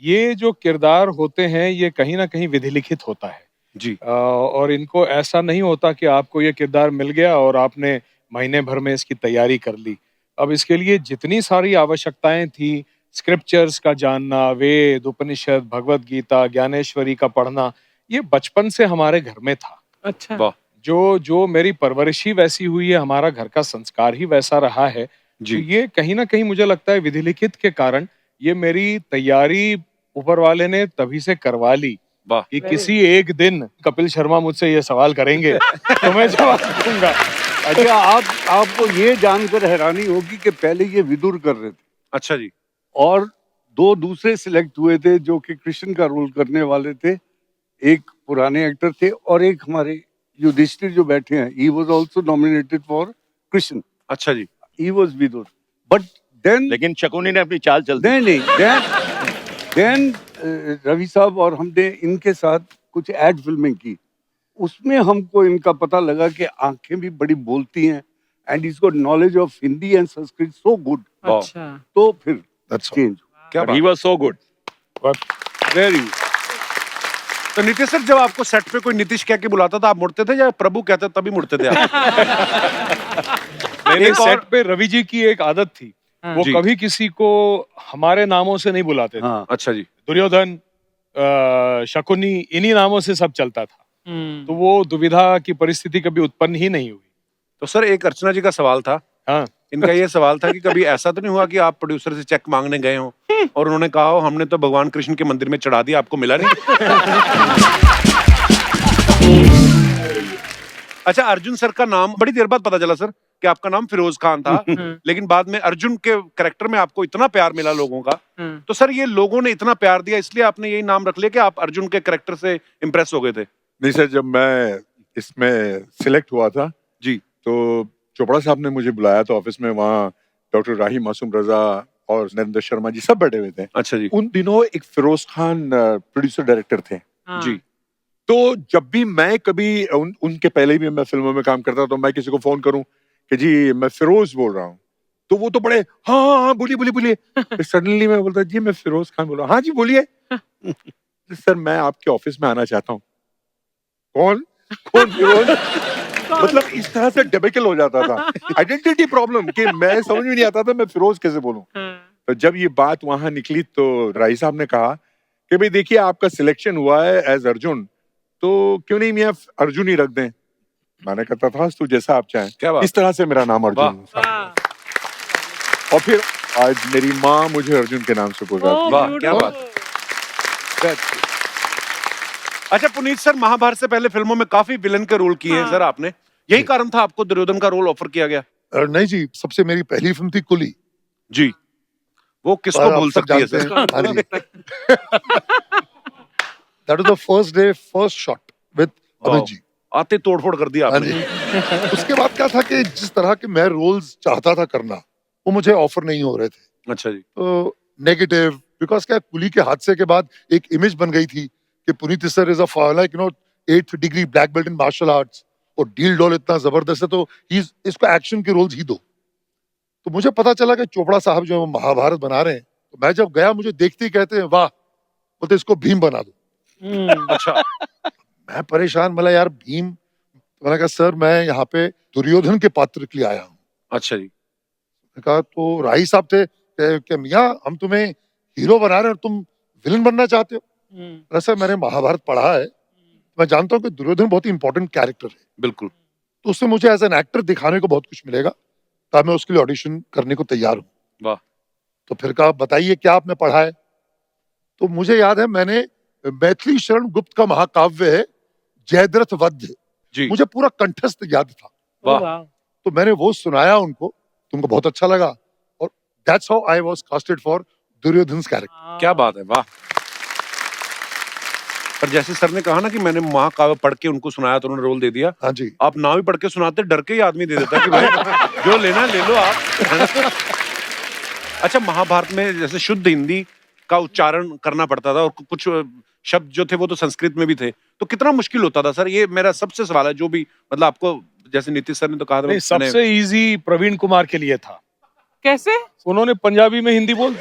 ये जो किरदार होते हैं ये कहीं ना कहीं विधि लिखित होता है जी। और इनको ऐसा नहीं होता कि आपको ये किरदार मिल गया और आपने महीने भर में इसकी तैयारी कर ली। अब इसके लिए जितनी सारी आवश्यकताएं थी, स्क्रिप्चर्स का जानना, वेद, उपनिषद, भगवत गीता, ज्ञानेश्वरी का पढ़ना, ये बचपन से हमारे घर में था। अच्छा। वाह। जो मेरी परवरिश ही वैसी हुई है, हमारा घर का संस्कार ही वैसा रहा है, जी। तो ये कहीं ना कहीं मुझे लगता है विधि लिखित के कारण ये मेरी तैयारी ऊपर वाले ने तभी से करवा ली वाह। कि किसी एक दिन कपिल शर्मा मुझसे ये सवाल करेंगे तो मैं जवाब दूंगा। अच्छा, आपको ये जानकर हैरानी होगी कि पहले ये विदुर कर रहे थे अच्छा जी। और दो दूसरे सिलेक्ट हुए थे जो कि कृष्ण का रोल करने वाले थे। एक पुराने एक्टर थे और एक हमारे युधिष्ठिर जो बैठे हैं, he was also nominated for Krishna, अच्छा जी। he was Vidur, but then लेकिन शकुनी ने अपनी चाल चल दी। नहीं, then रवि साहब और हमने इनके साथ कुछ एड फिल्मिंग की, उसमें हमको इनका पता लगा कि आंखें भी बड़ी बोलती हैं and is got knowledge of Hindi and Sanskrit so good, अच्छा। तो फिर चेंज क्या He बात। was so good. वेरी। तो नीतीश सर, जब आपको सेट पे कोई नीतीश कह के बुलाता था, आप मुड़ते थे या प्रभु कहते तभी मुड़ते थे आप? नहीं, एक और- सेट पे रवि जी की एक आदत थी, वो जी। कभी किसी को हमारे नामों से नहीं बुलाते थे। हाँ, अच्छा जी। दुर्योधन, शकुनी, इन्हीं नामों से सब चलता था, तो वो दुविधा की परिस्थिति कभी उत्पन्न ही नहीं हुई। तो सर, एक अर्चना जी का सवाल था, हाँ, इनका ये सवाल था कि कभी ऐसा तो नहीं हुआ कि आप प्रोड्यूसर से चेक मांगने गए हो और उन्होंने कहा हो हमने तो भगवान कृष्ण के मंदिर में चढ़ा दिया, आपको मिला नहीं? अच्छा, अर्जुन सर का नाम बड़ी देर बाद पता चला सर कि आपका नाम फिरोज खान था, लेकिन बाद में अर्जुन के कैरेक्टर में आपको इतना प्यार मिला लोगों का, तो सर ये लोगों ने इतना प्यार दिया इसलिए आपने यही नाम रख लिया कि आप अर्जुन के कैरेक्टर से इम्प्रेस हो गए थे? नहीं सर, जब मैं इसमें सिलेक्ट हुआ था जी। तो चोपड़ा साहब ने मुझे बुलाया था ऑफिस में, वहाँ डॉक्टर राही मासूम रजा और नरेंद्र शर्मा जी सब बैठे हुए थे। अच्छा जी। उन दिनों एक फिरोज खान प्रोड्यूसर डायरेक्टर थे जी। तो जब भी मैं कभी उनके पहले भी मैं फिल्मों में काम करता तो मैं किसी को फोन करूं कि जी मैं फिरोज बोल रहा हूँ, तो वो तो बड़े हाँ हाँ हाँ बोलिए बोलिए बोलिए। सडनली मैं बोलता जी मैं फिरोज खान बोल रहा हूँ। हाँ जी बोलिए। सर मैं आपके ऑफिस में आना चाहता हूँ। कौन कौन फिरोज? मतलब इस तरह से डेबिकल हो जाता था, आइडेंटिटी प्रॉब्लम कि मैं समझ में नहीं आता था मैं फिरोज कैसे बोलूं। तो जब ये बात वहां निकली तो राही साहब ने कहा कि भाई देखिए आपका सिलेक्शन हुआ है एज अर्जुन, तो क्यों नहीं मियां अर्जुन ही रख दें। मैंने कहता था तू जैसा आप चाहें। क्या बात। इस तरह से मेरा नाम अर्जुन है। और फिर आज मेरी माँ मुझे अर्जुन के नाम से पुकारती है। वाह, क्या बात। अच्छा पुनीत सर, महाभारत से पहले फिल्मों में काफी विलन के रोल किए हैं सर आपने, यही कारण था आपको दुर्योधन का रोल ऑफर किया गया? नहीं जी, सबसे मेरी पहली फिल्म थी कुली। जी। वो किसको भूल सकती है sir? That was the first day first shot with Amit ji. आते तोड़फोड़ कर दिया आपने। उसके बाद क्या था कि जिस तरह के मैं रोल्स चाहता था करना वो मुझे ऑफर नहीं हो रहे थे। अच्छा जी। तो नेगेटिव, बिकॉज क्या कुली के हादसे के बाद एक इमेज बन गई थी कि Puneet sir is a like 8th degree black belt in martial arts और डील डॉल इतना जबरदस्त है तो इसको एक्शन के रोल्स ही दो। तो मुझे पता चला कि चोपड़ा साहब जो महाभारत बना रहे हैं, तो मैं जब गया मुझे देखते ही कहते हैं वाह, बोलते इसको भीम बना दो। अच्छा। मैं परेशान, बोला यार भीम। मैंने कहा सर मैं यहाँ पे दुर्योधन के पात्र के लिए आया हूँ। अच्छा जी। मैंने कहा तो राही साहब थे कि मियाँ हम तुम्हें हीरो बना रहे हैं और तुम विलन बनना चाहते हो। वैसे मैंने महाभारत पढ़ा है, मैं जानता हूँ कि दुर्योधन बहुत ही इंपॉर्टेंट कैरेक्टर है, बिल्कुल। तो उससे मुझे एज एन एक्टर दिखाने को बहुत कुछ मिलेगा, तब मैं उसके लिए ऑडिशन करने को तैयार हूँ। वाह। तो फिर कहा बताइए क्या आपने पढ़ा है। तो मुझे याद है मैंने मैथिली शरण गुप्त का महाकाव्य है जयद्रथ वध, मुझे पूरा कंठस्थ याद था। वाह। तो मैंने वो सुनाया उनको, तुमको बहुत अच्छा लगा, और that's how I was casted for Duryodhan character. क्या बात है, वाह। पर जैसे सर ने कहा ना कि मैंने महाकाव्य पढ़ के उनको सुनाया तो उन्होंने रोल दे दिया। हाँ जी। आप ना भी पढ़ के सुनाते, डर के ही आदमी दे देता कि भाई जो लेना ले लो आप। अच्छा, महाभारत में जैसे शुद्ध हिंदी का उच्चारण करना पड़ता था और कुछ शब्द जो थे वो तो संस्कृत में भी थे, तो कितना मुश्किल होता था सर? ये मेरा सबसे सवाल है, जो भी मतलब आपको, जैसे नीतीश सर ने तो कहा था। नहीं, सबसे इजी प्रवीण कुमार के लिए था। कैसे? उन्होंने पंजाबी में हिंदी बोल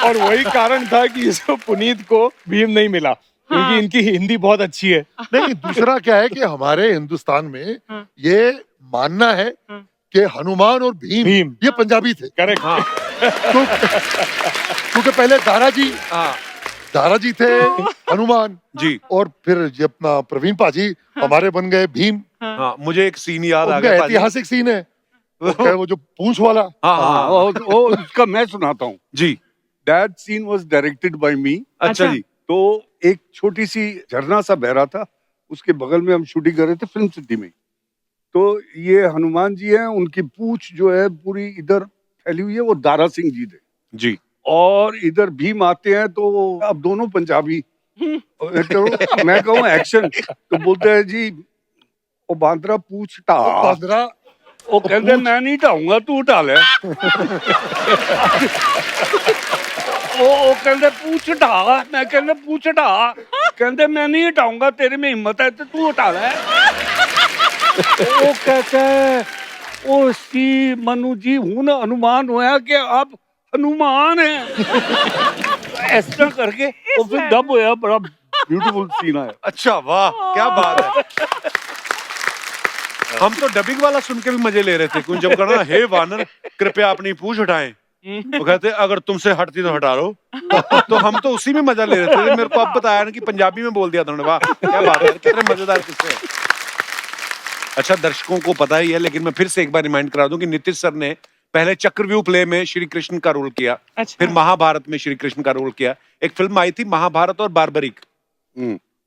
और वही कारण था कि इसको पुनीत को भीम नहीं मिला, क्योंकि इनकी हिंदी बहुत अच्छी है। नहीं, दूसरा क्या है कि हमारे हिंदुस्तान में ये मानना है कि हनुमान और भीम ये पंजाबी थे। करेक्ट। हाँ। क्योंकि पहले दारा जी थे हनुमान जी, और फिर ये अपना प्रवीण पाजी हमारे बन गए भीम। हाँ, मुझे एक सीन याद आ उनका गया पाजी। ऐतिहासिक सीन है वो जो पूंछ वाला। हाँ। वो उसका मैं सुनाता हूँ जी। That scene was directed by me. अच्छा जी। तो एक छोटी सी झरना सा बह रहा था, उसके बगल में हम शूटिंग कर रहे थे फिल्म सिटी में। तो ये हनुमान जी हैं, उनकी पूंछ जो है पूरी इधर फैली हुई है, वो दारा सिंह जी थे जी। और इधर भीम आते हैं, तो अब दोनों पंजाबी। तो मैं कहूँ एक्शन, तो बोलते हैं जी ओ बांद्रा पूछ टा। बांद्रा वो कहते मैं नहीं ढाऊंगा, तू उठा ले। वो कहते पूछ ढा, मैं कहते पूछ ढा, कहते मैं नहीं हटाऊंगा, तेरे में हिम्मत है तो तू उठा ले। वो कहते है ओ सी मनु जी हूं ना अनुमान होया कि आप हनुमान हैं। ऐसा करके वो फिर डब होया, बड़ा ब्यूटीफुल सीन आया। अच्छा, वाह, क्या बात है। हम तो डबिंग वाला सुन के भी मजे ले रहे थे, क्यों जब कहना हे वानर कृपया अपनी पूंछ हटाएं, वो कहते अगर तुमसे हटती तो हटा लो। तो हम तो उसी में मजा ले रहे थे। मेरे को अब बताया ना कि पंजाबी में बोल दिया था उन्होंने। वाह, क्या बात है, कितने मजेदार किस्से हैं। अच्छा, दर्शकों को पता ही है, लेकिन मैं फिर से एक बार रिमाइंड करा दूं कि नीतीश सर ने पहले चक्रव्यूह प्ले में श्री कृष्ण का रोल किया। अच्छा। फिर महाभारत में श्री कृष्ण का रोल किया। एक फिल्म आई थी महाभारत और बारबरिक,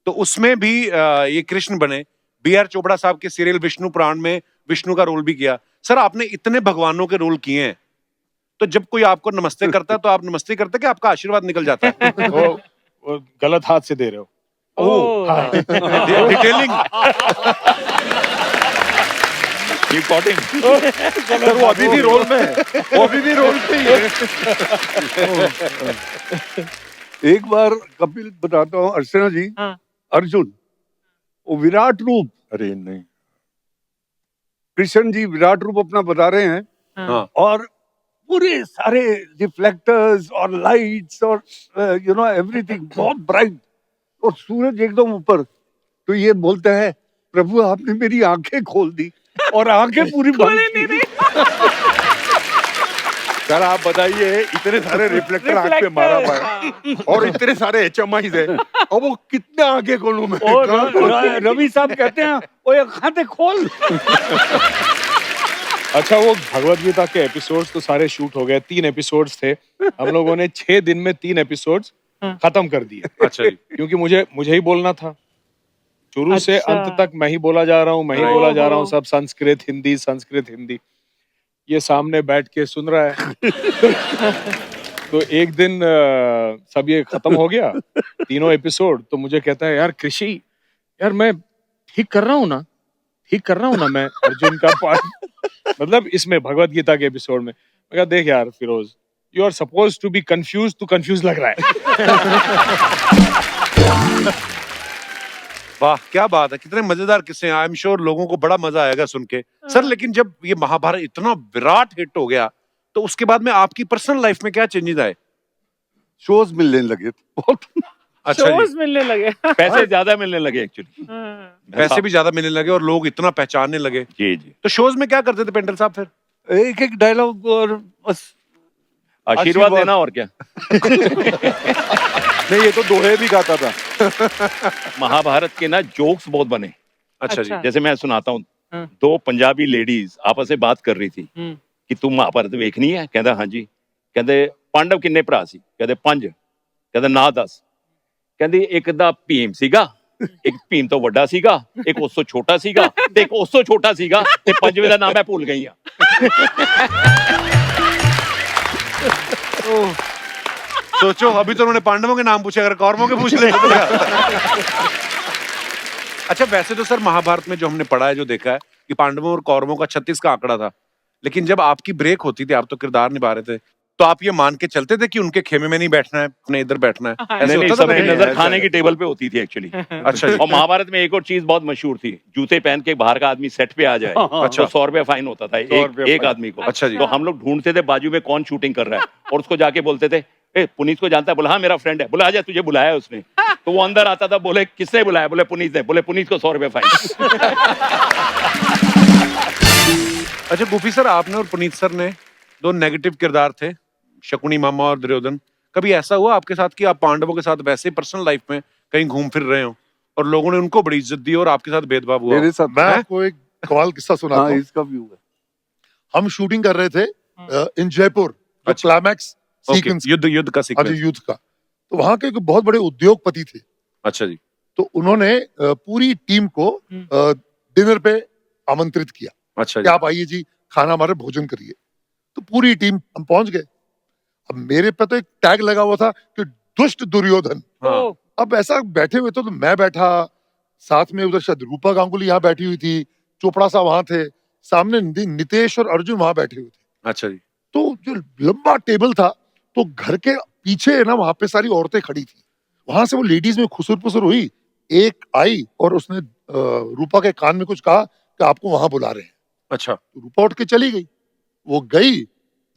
तो उसमें भी ये कृष्ण बने। B.R. चोपड़ा साहब के सीरियल विष्णु पुराण में विष्णु का रोल भी किया। सर, आपने इतने भगवानों के रोल किए हैं, तो जब कोई आपको नमस्ते करता है तो आप नमस्ते करते कि आपका आशीर्वाद निकल जाता है? वो गलत हाथ से दे रहे हो। Detailing recording. सर, वो अभी भी रोल में है, वो अभी भी रोल पे ही है। एक बार कपिल बताता हूँ, अर्चना जी, अर्जुन वो विराट रूप, अरे नहीं, कृष्ण जी विराट रूप अपना बता रहे हैं। हाँ। और पूरे सारे रिफ्लेक्टर्स और लाइट्स और यू नो एवरीथिंग बहुत ब्राइट, और सूरज एकदम ऊपर। तो ये बोलता है प्रभु आपने मेरी आंखें खोल दी, और आंखें पूरी बंद थी। सर आप बताइए, इतने सारे रिफ्लेक्टर आंख पे मारा पाए और इतने सारे HMIs है, और वो कितने आगे खोलूं मैं? और रवि साहब कहते हैं ओए खाते खोल। अच्छा, वो भगवत गीता के एपिसोड्स तो सारे शूट हो गए। 3 एपिसोड्स थे, हम लोगों ने 6 दिन में 3 एपिसोड्स खत्म कर दिए। अच्छा जी। क्योंकि मुझे ही बोलना था शुरू से अंत तक। मैं ही बोला जा रहा हूँ, मैं ही बोला जा रहा हूँ, सब संस्कृत हिंदी संस्कृत हिंदी। ये सामने बैठ के सुन रहा है। तो एक दिन सब ये खत्म हो गया, 3 एपिसोड। तो मुझे कहता है यार कृषि, यार मैं ठीक कर रहा हूँ ना, ठीक कर रहा हूँ ना मैं अर्जुन का पार्ट, मतलब इसमें भगवत गीता के एपिसोड में। मैं कहा देख यार Firoz, you are suppose to be confuse, तू कंफ्यूज लग रहा है। वाह, क्या बात है, कितने मजेदार किस्से हैं। आई एम श्योर लोगों को बड़ा मजा आएगा सुन के। सर, लेकिन जब ये महाभारत इतना विराट हिट हो गया, तो उसके बाद में आपकी पर्सनल लाइफ में क्या चेंजेस आए? शोज मिलने लगे बहुत। अच्छा जी, मिलने लगे। पैसे ज्यादा मिलने लगे एक्चुअली। पैसे भी ज्यादा मिलने लगे और लोग इतना पहचानने लगे। जी जी। तो शोज में क्या करते थे पेंडल साहब फिर? एक एक डायलॉग और बस आशीर्वाद देना और क्या। नहीं, ये तो दोहे भी गाता था। महाभारत के ना जोक्स बहुत बने। अच्छा जी। जैसे मैं सुनाता हूँ, हाँ। 2 पंजाबी लेडीज आपस में बात कर रही थी कि तू महाभारत वेखनी है। कहता हाँ जी। कहते पांडव किन्ने भरा सी? कहते 5। कहते ना 10। कहती एक दा भीम सीगा, एक भीम तो वड्डा सीगा, एक उस तो छोटा सीगा, ते एक उस तो छोटा सीगा, ते पंजवें दा नाम मैं भूल गई हां। सोचो, अभी तो उन्होंने पांडवों के नाम पूछे, अगर कौरवों के पूछ ले। अच्छा, वैसे तो सर महाभारत में जो हमने पढ़ा है, जो देखा है कि पांडवों और कौरवों का 36 का आंकड़ा था, लेकिन जब आपकी ब्रेक होती थी, आप तो किरदार निभा रहे थे, तो आप ये मान के चलते थे कि उनके खेमे में नहीं बैठना है, अपने इधर बैठना है? ऐसे नहीं, होता था सबकी कभी? नजर खाने की टेबल पे होती थी एक्चुअली। अच्छा जी। और महाभारत में एक और चीज बहुत मशहूर थी, जूते पहन के बाहर का आदमी सेट पे आ जाए अच्छा। तो 100 रुपया फाइन होता था एक आदमी को। अच्छा जी। तो हम लोग ढूंढते थे बाजू में कौन शूटिंग कर रहा है, और उसको जाके बोलते थे, ए पुनीत को जानता है? बोला हाँ मेरा फ्रेंड है। बोला आजा, तुझे बुलाया है उसने। तो वो अंदर आता था, बोले किसने बुलाया? बोले पुनीत ने। बोले पुनीत को 100 रुपया फाइन। अच्छा गोपी सर, आपने और पुनीत सर ने 2 नेगेटिव किरदार थे, शकुनी मामा और दुर्योधन। कभी ऐसा हुआ आपके साथ कि आप पांडवों के साथ वैसे पर्सनल लाइफ में कहीं घूम फिर रहे हो और लोगों ने उनको बड़ी इज्जत दी और आपके साथ भेदभाव हुआ? मेरे साथ मैं आपको एक कमाल किस्सा सुनाता हाँ, हूँ। इसका भी हुआ। हम शूटिंग कर रहे थे इन जयपुर, जो अच्छा। क्लाइमैक्स ओके, सीक्वेंस, युद्ध का आज सीक्वेंस। युद्ध का, तो वहां के एक बहुत बड़े उद्योगपति थे। अच्छा जी। तो उन्होंने पूरी टीम को डिनर पे आमंत्रित किया अच्छा कि जी। आप आइए जी, खाना हमारे भोजन करिए। तो पूरी टीम हम पहुंच गए। अब मेरे पे तो एक टैग लगा हुआ था कि दुष्ट दुर्योधन। हाँ। अब ऐसा बैठे हुए तो मैं बैठा, साथ में उधर शायद रूपा गांगुली यहाँ बैठी हुई थी, चोपड़ा साहब वहां थे, सामने नितेश और अर्जुन वहां बैठे हुए थे। अच्छा जी। तो जो लंबा टेबल था, तो घर के पीछे ना वहां पे सारी औरतें खड़ी थी। वहां से वो लेडीज में खुसुर पुसुर हुई, एक आई और उसने रूपा के कान में कुछ कहा कि आपको वहां बुला रहे हैं। अच्छा। तो रूपा उठ के चली गई। वो गई,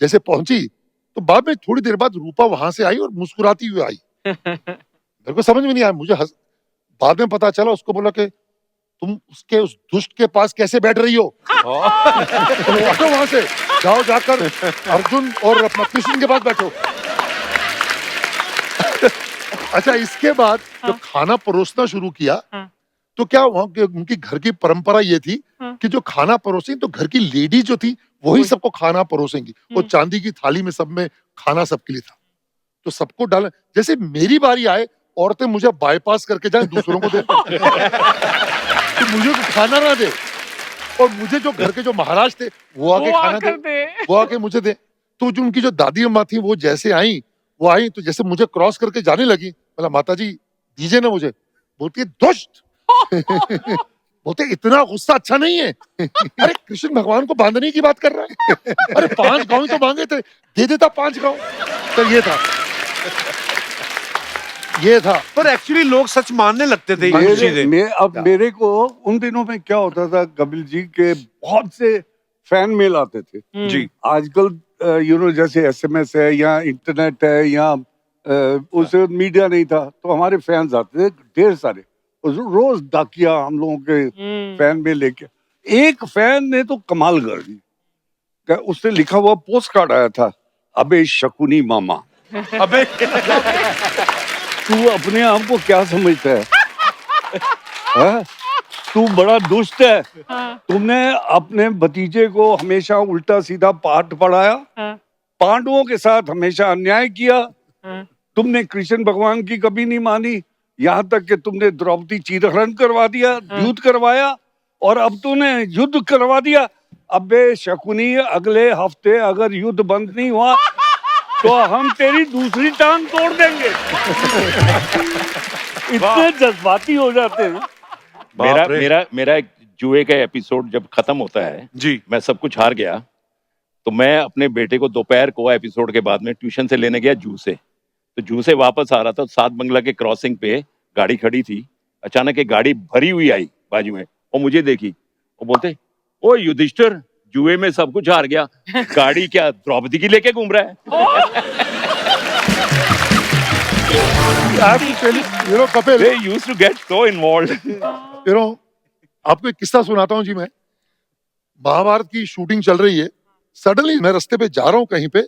जैसे पहुंची तो बाद में थोड़ी देर बाद रूपा वहां से आई और मुस्कुराती हुई आई। मेरे को समझ में नहीं आया, मुझे बाद में पता चला, उसको बोला कि तुम उसके उस दुष्ट के पास कैसे बैठ रही हो? तो हटो वहां से, जाओ जाकर अर्जुन और अपना कृष्ण के पास बैठो। अच्छा, इसके बाद जब खाना परोसना शुरू किया, तो क्या वहां के उनकी घर की परंपरा ये थी कि जो खाना परोसेंगी तो घर की लेडी जो थी वही सबको खाना परोसेंगी। वो चांदी की थाली में सब में खाना सबके लिए था, तो सबको डाला। जैसे मेरी बारी आए, औरतें मुझे बाईपास करके जाए, दूसरों को दे। तो मुझे तो खाना ना दे, और मुझे जो घर के जो महाराज थे वो आके खाना दे, वो आके मुझे दे। तो जो उनकी जो दादी अम्मा थी, वो जैसे आई, वो आई तो जैसे मुझे क्रॉस करके जाने लगी। बोला माता जी दीजिए ना मुझे। बोलती है दुष्ट। बोलते इतना गुस्सा अच्छा नहीं है। अरे कृष्ण भगवान को बांधने की बात कर रहा है। अरे 5 गांव तो मांगे थे, दे देता 5 गांव। तो ये था। पर एक्चुअली लोग सच मानने लगते थे ये चीजें। अब मेरे को उन दिनों में क्या होता था, कपिल जी के बहुत से फैन मेल आते थे जी। आजकल जैसे SMS है या इंटरनेट है या उस मीडिया नहीं था, तो हमारे फैंस आते थे ढेर सारे, रोज डाकिया हम लोगों के फैन में लेके। एक फैन ने तो कमाल कर दी, उसने लिखा हुआ पोस्ट कार्ड आया था, अबे शकुनी मामा। अबे तू अपने आप को क्या समझता है? हाँ? तू बड़ा दुष्ट है। तुमने अपने भतीजे को हमेशा उल्टा सीधा पाठ पढ़ाया, पांडवों के साथ हमेशा अन्याय किया, तुमने कृष्ण भगवान की कभी नहीं मानी, यहाँ तक कि तुमने द्रौपदी चीरहरण करवा दिया, युद्ध करवाया, और अब तूने युद्ध करवा दिया। अबे शकुनी, अगले हफ्ते अगर युद्ध बंद नहीं हुआ तो हम तेरी दूसरी टांग तोड़ देंगे। इतने जज्बाती हो जाते हैं। मेरा एक जुए का एपिसोड जब खत्म होता है जी, मैं सब कुछ हार गया, तो मैं अपने बेटे को दोपहर को एपिसोड के बाद में ट्यूशन से लेने गया जू से। तो जू से वापस आ रहा था, 7 बंगला के क्रॉसिंग पे गाड़ी खड़ी थी, अचानक एक गाड़ी भरी हुई आई बाजू में, और मुझे देखी, वो बोलते ओ युधिष्ठिर, जुए में सब कुछ हार गया, गाड़ी क्या द्रौपदी की लेके घूम रहा है? Kapil, They used to get so involved. आपको एक किस्सा सुनाता हूँ जी मैं। महाभारत की शूटिंग चल रही है, सडनली मैं रास्ते पे जा रहा हूँ कहीं पे,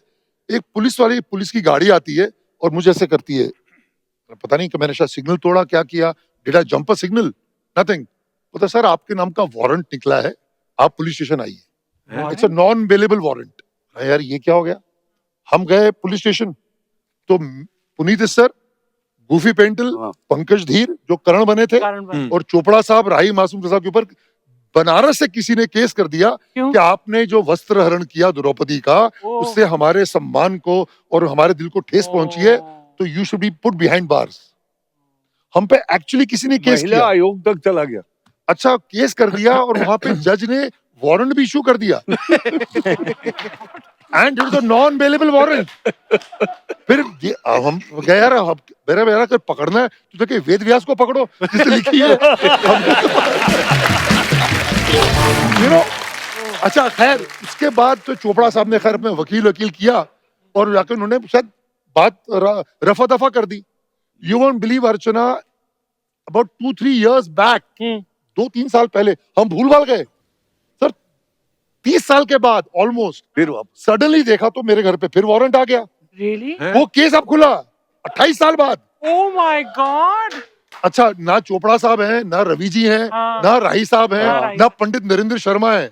एक पुलिस की गाड़ी आती है और मुझे ऐसे करती है, पता नहीं कि मैंने शायद सिग्नल तोड़ा, क्या किया, did I jump a signal, nothing. पता सर आपके नाम का वारंट निकला है, आप पुलिस स्टेशन आइए, it's a non available warrant. यार ये क्या हो गया। हम गए पुलिस स्टेशन, तो पुनीत सर, गूफी पेंटल, पंकज धीर जो करण बने थे, और चोपड़ा साहब, राही मासूम साहब के ऊपर बनारस से किसी ने केस कर दिया कि आपने जो वस्त्र हरण किया द्रौपदी का, उससे हमारे सम्मान को और हमारे दिल को ठेस पहुंची है, तो you should be put behind bars. हम पे एक्चुअली किसी ने केस किया, आयोग तक चला गया। अच्छा केस कर दिया, और वहां पे जज ने वारंट भी इशू कर दिया, and it is a non available warrant. फिर हम गए यार, मेरा कर पकड़ना है तो देखिए वेद व्यास को पकड़ो जिसने लिखी है। You know, अच्छा खैर उसके बाद तो चोपड़ा साहब ने खैर अपने वकील किया, और जाकर उन्होंने शायद बात रफा दफा कर दी। You won't believe Archana, about 2-3 years back, 2-3 साल पहले हम भूल भाल गए सर, 30 साल के बाद ऑलमोस्ट फिर सडनली देखा तो मेरे घर पे फिर वारंट आ गया। Really? वो केस अब खुला 28 साल बाद। Oh my God! अच्छा ना चोपड़ा साहब हैं, ना रवि जी हैं, ना राही साहब हैं, ना पंडित नरेंद्र शर्मा हैं,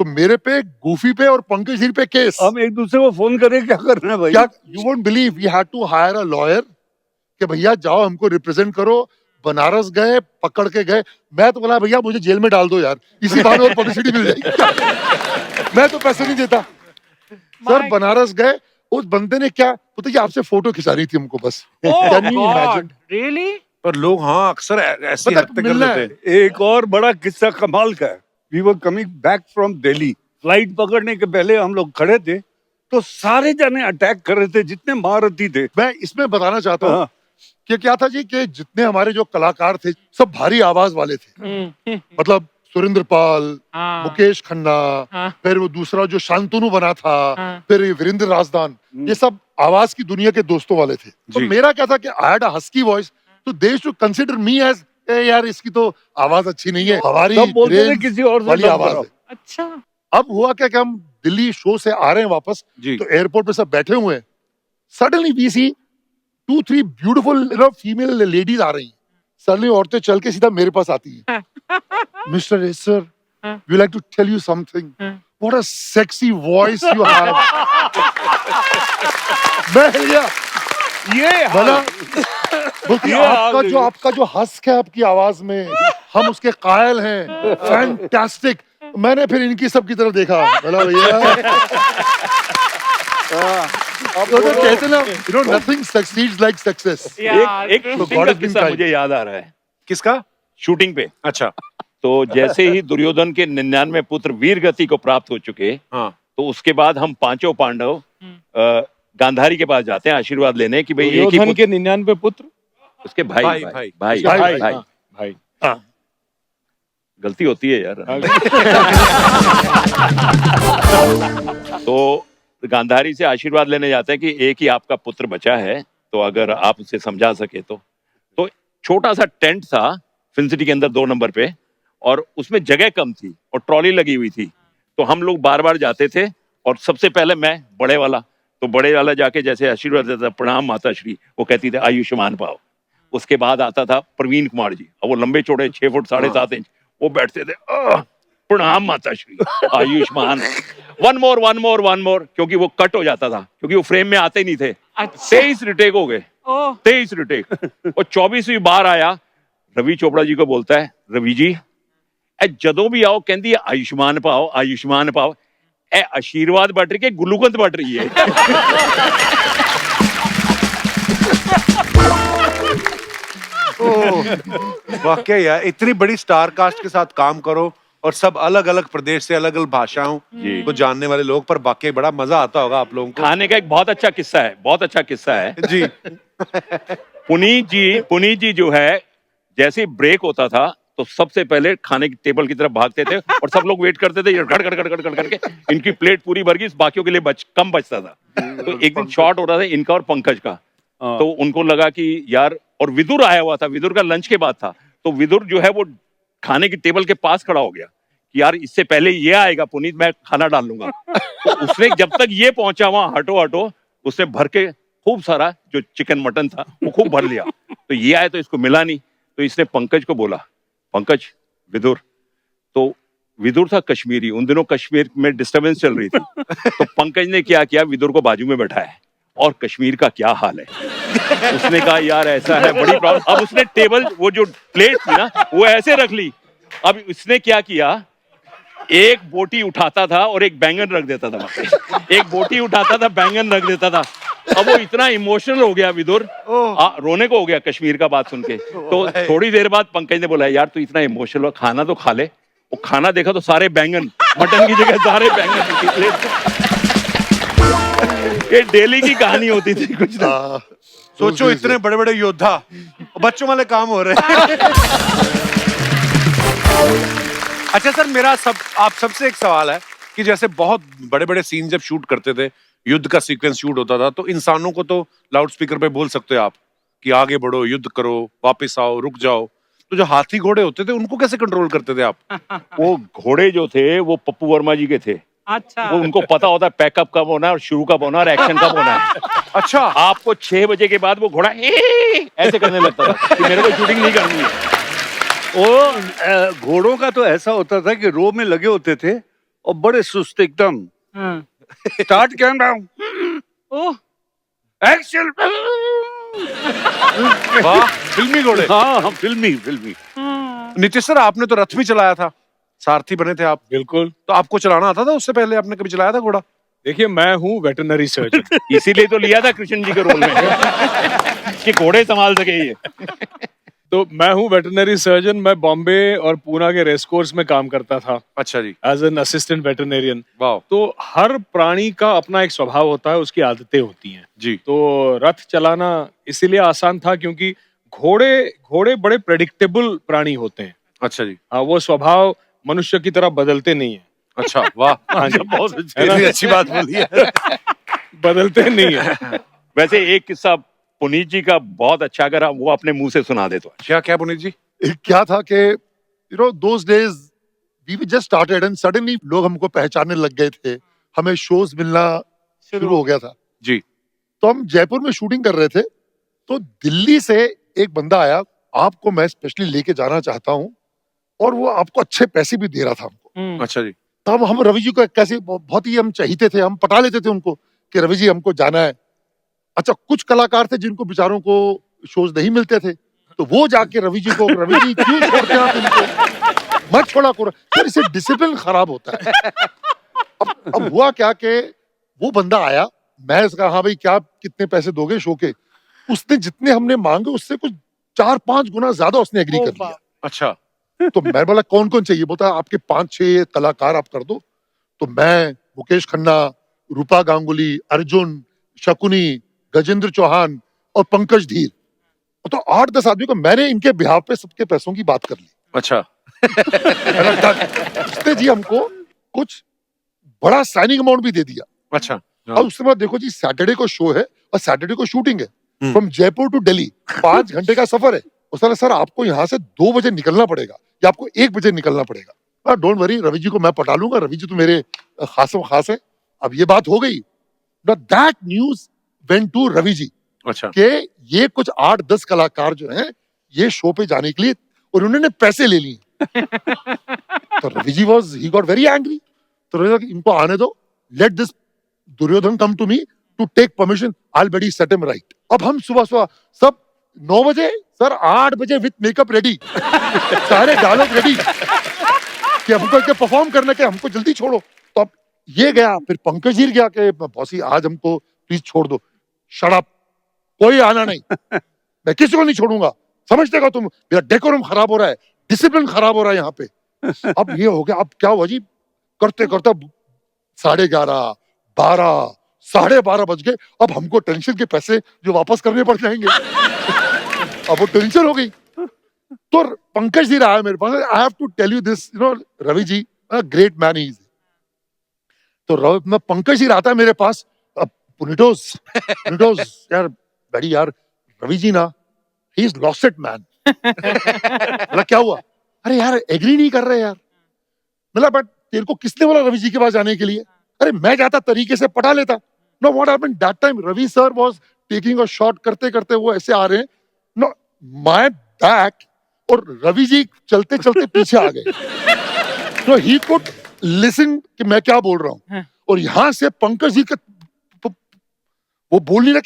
तो मेरे पे, गूफी पे और पंकज जी पे केस। हम एक दूसरे को फोन करें, क्या करना है भाई? क्या you won't believe, we had to hire a lawyer कि भैया जाओ हमको रिप्रेजेंट करो। बनारस गए, पकड़ के गए, मैं तो बोला भैया मुझे जेल में डाल दो यार, इसी बहाने और पब्लिसिटी मिल जाएगी। मैं तो पैसे नहीं देता सर। बनारस गए, उस बंदे ने क्या पता कि आपसे फोटो खिंचा रही थी हमको बस। Can you imagine? Really? पर लोग हाँ अक्सर ऐसी हरकतें कर लेते हैं। एक और बड़ा किस्सा कमाल का है। We were coming back from Delhi, flight पकड़ने के पहले हम लोग खड़े थे, तो सारे जने अटैक कर रहे थे जितने महारथी थे। मैं इसमें बताना चाहता हूँ कि क्या था जी कि जितने हमारे जो कलाकार थे सब भारी आवाज वाले थे, मतलब सुरेंद्र पाल, मुकेश खन्ना, फिर वो दूसरा जो शांतनु बना था, फिर वीरेंद्र राजदान, ये सब आवाज की दुनिया के दोस्तों वाले थे। तो मेरा क्या था कि I had a husky voice, तो दे टू कंसीडर मी एज यार इसकी तो आवाज अच्छी नहीं है, हमारी किसी और वाली आवाज है। अच्छा। अब हुआ क्या कि हम दिल्ली शो से आ रहे हैं वापस, तो एयरपोर्ट पे सब बैठे हुए हैं, suddenly we see 2-3 beautiful female ladies आ रही हैं। सडनली औरतें चल के सीधा मेरे पास आती हैं। Mister sir, we like to tell you something, what a sexy voice you have. मैं हिल गया, ये बोला आपका जो हस्क है आपकी आवाज में, हम उसके कायल हैं, फैंटास्टिक। मैंने फिर इनकी सब की तरफ देखा, बोला भैया तो कहते ना, you know nothing succeeds like success। एक शूटिंग का किस्सा मुझे याद आ रहा है। किसका? शूटिंग पे। अच्छा। तो जैसे ही दुर्योधन के 99 पुत्र वीर गति को प्राप्त हो चुके, तो उसके बाद हम पांचों पांडव गांधारी के पास जाते हैं आशीर्वाद लेने की भाई एक ही के 99 पुत्र, उसके भाई भाई भाई भाई, भाई, भाई, भाई। गलती होती है यार। तो गांधारी से आशीर्वाद लेने जाते हैं कि एक ही आपका पुत्र बचा है, तो अगर आप उसे समझा सके तो छोटा सा टेंट था फिल्म सिटी के अंदर 2 नंबर पे, और उसमें जगह कम थी और ट्रॉली लगी हुई थी, तो हम लोग बार बार जाते थे, और सबसे पहले मैं बड़े वाला जाके जैसे आशीर्वाद देता था, प्रणाम माता श्री, वो कहती थी आयुष्मान पाओ। उसके बाद आता था प्रवीण कुमार जी, और वो लंबे चौड़े 6 फुट 7.5 इंच, वो बैठते थे, प्रणाम माता श्री, आयुष्मान। वन मोर, क्योंकि वो कट हो जाता था, क्योंकि वो फ्रेम में आते ही नहीं थे। 23 रिटेक हो गए, 23 रिटेक, और 24वीं बार आया, रवि चोपड़ा जी को बोलता है, रवि जी जदों भी आओ कहती है आयुष्मान पाओ, आशीर्वाद बट रही है, गुलूकंद बट रही है। वाकई यार, इतनी बड़ी स्टार कास्ट के साथ काम करो, और सब अलग अलग प्रदेश से, अलग अलग भाषाओं को जानने वाले लोग, पर वाकई बड़ा मजा आता होगा आप लोगों को। खाने का एक बहुत अच्छा किस्सा है जी। पुनीत जी जो है, जैसे ब्रेक होता था तो सबसे पहले खाने की टेबल की तरफ भागते थे, और सब लोग वेट करते थे, गड़ करके इनकी प्लेट पूरी भर गई, बाकियों के लिए कम बचता था। तो एक दिन शॉट हो रहा था इनका और पंकज का, तो उनको लगा कि यार, और विदुर आया हुआ था, विदुर का लंच के बाद था, तो विदुर जो है वो खाने की टेबल के पास खड़ा हो गया कि यार इससे पहले ये आएगा पुनीत, मैं खाना डाल लूंगा। तो उसने जब तक ये पहुंचा वहां हटो हटो, उसने भर के खूब सारा जो चिकन मटन था वो खूब भर लिया। तो ये आए तो इसको मिला नहीं, तो इसने पंकज को बोला, पंकज विदुर, तो विदुर था कश्मीरी, उन दिनों कश्मीर में डिस्टरबेंस चल रही थी। तो पंकज ने क्या किया, विदुर को बाजू में बैठाया और कश्मीर का क्या हाल है। उसने कहा यार ऐसा है, बड़ी प्रॉब्लम। अब उसने टेबल, वो जो प्लेट थी ना वो ऐसे रख ली। अब इसने क्या किया, एक बोटी उठाता था और एक बैंगन रख देता था वहां पे। एक बोटी उठाता था, बैंगन रख देता था। अब वो इतना इमोशनल हो गया विदुर, रोने को हो गया कश्मीर का बात सुन के। तो थोड़ी देर बाद पंकज ने बोला यार तू इतना इमोशनल हो, खाना तो खा ले। वो खाना देखा तो सारे बैंगन, मटन की जगह सारे बैंगन की प्लेट। ये डेली की कहानी होती थी कुछ ना। सोचो इतने बड़े बड़े योद्धा, बच्चों वाले काम हो रहे हैं। अच्छा सर, मेरा आप सबसे एक सवाल है कि जैसे बहुत बड़े बड़े सीन जब शूट करते थे, युद्ध का सीक्वेंस शूट होता था, तो इंसानों को तो लाउड स्पीकर पे बोल सकते हो आप कि आगे बढ़ो, युद्ध करो, वापस आओ, रुक जाओ। तो जो हाथी घोड़े होते थे उनको कैसे कंट्रोल करते थे आप? वो घोड़े जो थे वो पप्पू वर्मा जी के थे। अच्छा, वो उनको पता होता है पैकअप कब होना है और शुरू कब होना है और एक्शन कब होना है। अच्छा, आपको 6 बजे के बाद वो घोड़ा ऐसे करने लगता था कि मेरे को शूटिंग नहीं करनी है। वो घोड़ों का तो ऐसा होता था कि रो में लगे होते थे और बड़े सुस्त एकदम। स्टार्ट कैमरा, ओह एक्शन। वाह, फिल्मी घोड़े। हाँ, फिल्मी फिल्मी। नीतीश सर, आपने तो रथ भी चलाया था, सारथी बने थे आप। बिल्कुल। तो आपको चलाना आता था? उससे पहले आपने कभी चलाया था घोड़ा? देखिए मैं हूँ वेटरनरी सर्जन। इसीलिए तो लिया था कृष्ण जी के रोल में कि घोड़े संभाल सके ये। तो मैं हूँ वेटरनरी सर्जन। मैं बॉम्बे और पूना के रेस कोर्स में काम करता था। अच्छा जी। As an assistant veterinarian. वाह। तो हर प्राणी का अपना एक स्वभाव होता है, उसकी आदतें होती हैं जी। तो रथ चलाना इसीलिए आसान था क्योंकि घोड़े बड़े प्रेडिक्टेबल प्राणी होते हैं। अच्छा जी। हाँ, वो स्वभाव मनुष्य की तरह बदलते नहीं है। अच्छा, वाह। हाँ जी, बहुत अच्छी बात बोली है। बदलते नहीं है। वैसे एक किस्सा पुनीत जी का बहुत अच्छा, अगर वो अपने मुंह से सुना दे तो। क्या पुनीत जी? क्या था कि you know those days we just started and suddenly लोग हमको पहचानने लग गए थे, हमें शोज मिलना शुरू हो गया था जी। तो हम जयपुर में शूटिंग कर रहे थे, तो दिल्ली से एक बंदा आया, आपको मैं स्पेशली लेके जाना चाहता हूँ, और वो आपको अच्छे पैसे भी दे रहा था हमको। अच्छा जी। तब हम रवि जी को कैसे बहुत ही हम चाहते थे, हम पटा लेते थे उनको कि रवि जी हमको जाना है। अच्छा, कुछ कलाकार थे जिनको बेचारों को शोज नहीं मिलते थे, तो वो जाके रवि जी को, रवि जी क्यों छोड़ते हैं आप इनको, मत छोड़ा करो सर, इससे डिसिप्लिन खराब होता है। अब हुआ क्या कि वो बंदा आया, मैं उसका हाँ भाई क्या कितने पैसे दोगे शो के, उसने जितने हमने मांगे उससे कुछ 4-5 गुना ज्यादा उसने एग्री कर लिया। अच्छा। तो मैं बोला कौन कौन चाहिए, बोलता आपके 5-6 कलाकार आप कर दो। तो मैं, मुकेश खन्ना, रूपा गांगुली, अर्जुन, शकुनी, गजेंद्र चौहान और पंकज धीर, तो 8-10 आदमी को मैंने इनके बिहाफ पे सबके पैसों की बात कर ली। अच्छा। उसने जी हमको कुछ बड़ा साइनिंग अमाउंट भी दे दिया। अच्छा। अब उसके बाद देखो जी, सैटरडे को शो है और सैटरडे को शूटिंग है, फ्रॉम जयपुर टू दिल्ली 5 घंटे का सफर है। उसने सर आपको यहाँ से 2 बजे निकलना पड़ेगा या आपको 1 बजे निकलना पड़ेगा। डोंट वरी, रवि जी को मैं पटा लूंगा, रवि जी तो मेरे खासों खास है। अब ये बात हो गई, that news went to Ravi ji. अच्छा। कि ये कुछ 8-10 कलाकार जो हैं ये शो पे जाने के लिए, और उन्होंने पैसे ले लिए। तो रवि जी ही गॉट वेरी एंग्री। तो रवि जी इनको आने दो, let this Duryodhan come to me to take permission, I will set him right. अब हम सुबह सब 9 बजे सर, 8 बजे विथ मेकअप रेडी, सारे डायलॉग रेडी कि हमको परफॉर्म करने के, हमको जल्दी छोड़ो। तो अब ये गया, फिर पंकज जी गया कि बॉसी आज हमको प्लीज छोड़ दो। शट अप, कोई आना नहीं, मैं किसी को नहीं छोड़ूंगा, समझते हो तुम, मेरा डेकोरम खराब हो रहा है, डिसिप्लिन खराब हो रहा है यहाँ पे। अब ये हो गया, अब क्या हुआ जी, करते करते 11:30, 12, 12:30 बज गए। अब हमको टेंशन के पैसे जो वापस करने पड़ जाएंगे। अब वो टेंशन हो गई। तो पंकज जी रहा है मेरे पास, I have to tell you this, you know Ravi ji great man he is. तो मैं पंकज जी रहा था मेरे पास, पुनिटोस यार बड़ी यार, रवि जी ना, he is lost it man. क्या हुआ? अरे यार एग्री नहीं कर रहे यार। मतलब बट तेरे को किसने बोला रवि जी के पास जाने के लिए? अरे मैं जाता तरीके से पटा लेता। No what happened that time, Ravi sir was taking a shot, करते करते वो ऐसे आ रहे हैं, नो माय बैक, और रवि जी चलते चलते पीछे आ गए। तो ही कुड लिसन कि मैं क्या बोल रहा हूँ, और यहाँ से पंकज जी का वो बोल नहीं रहा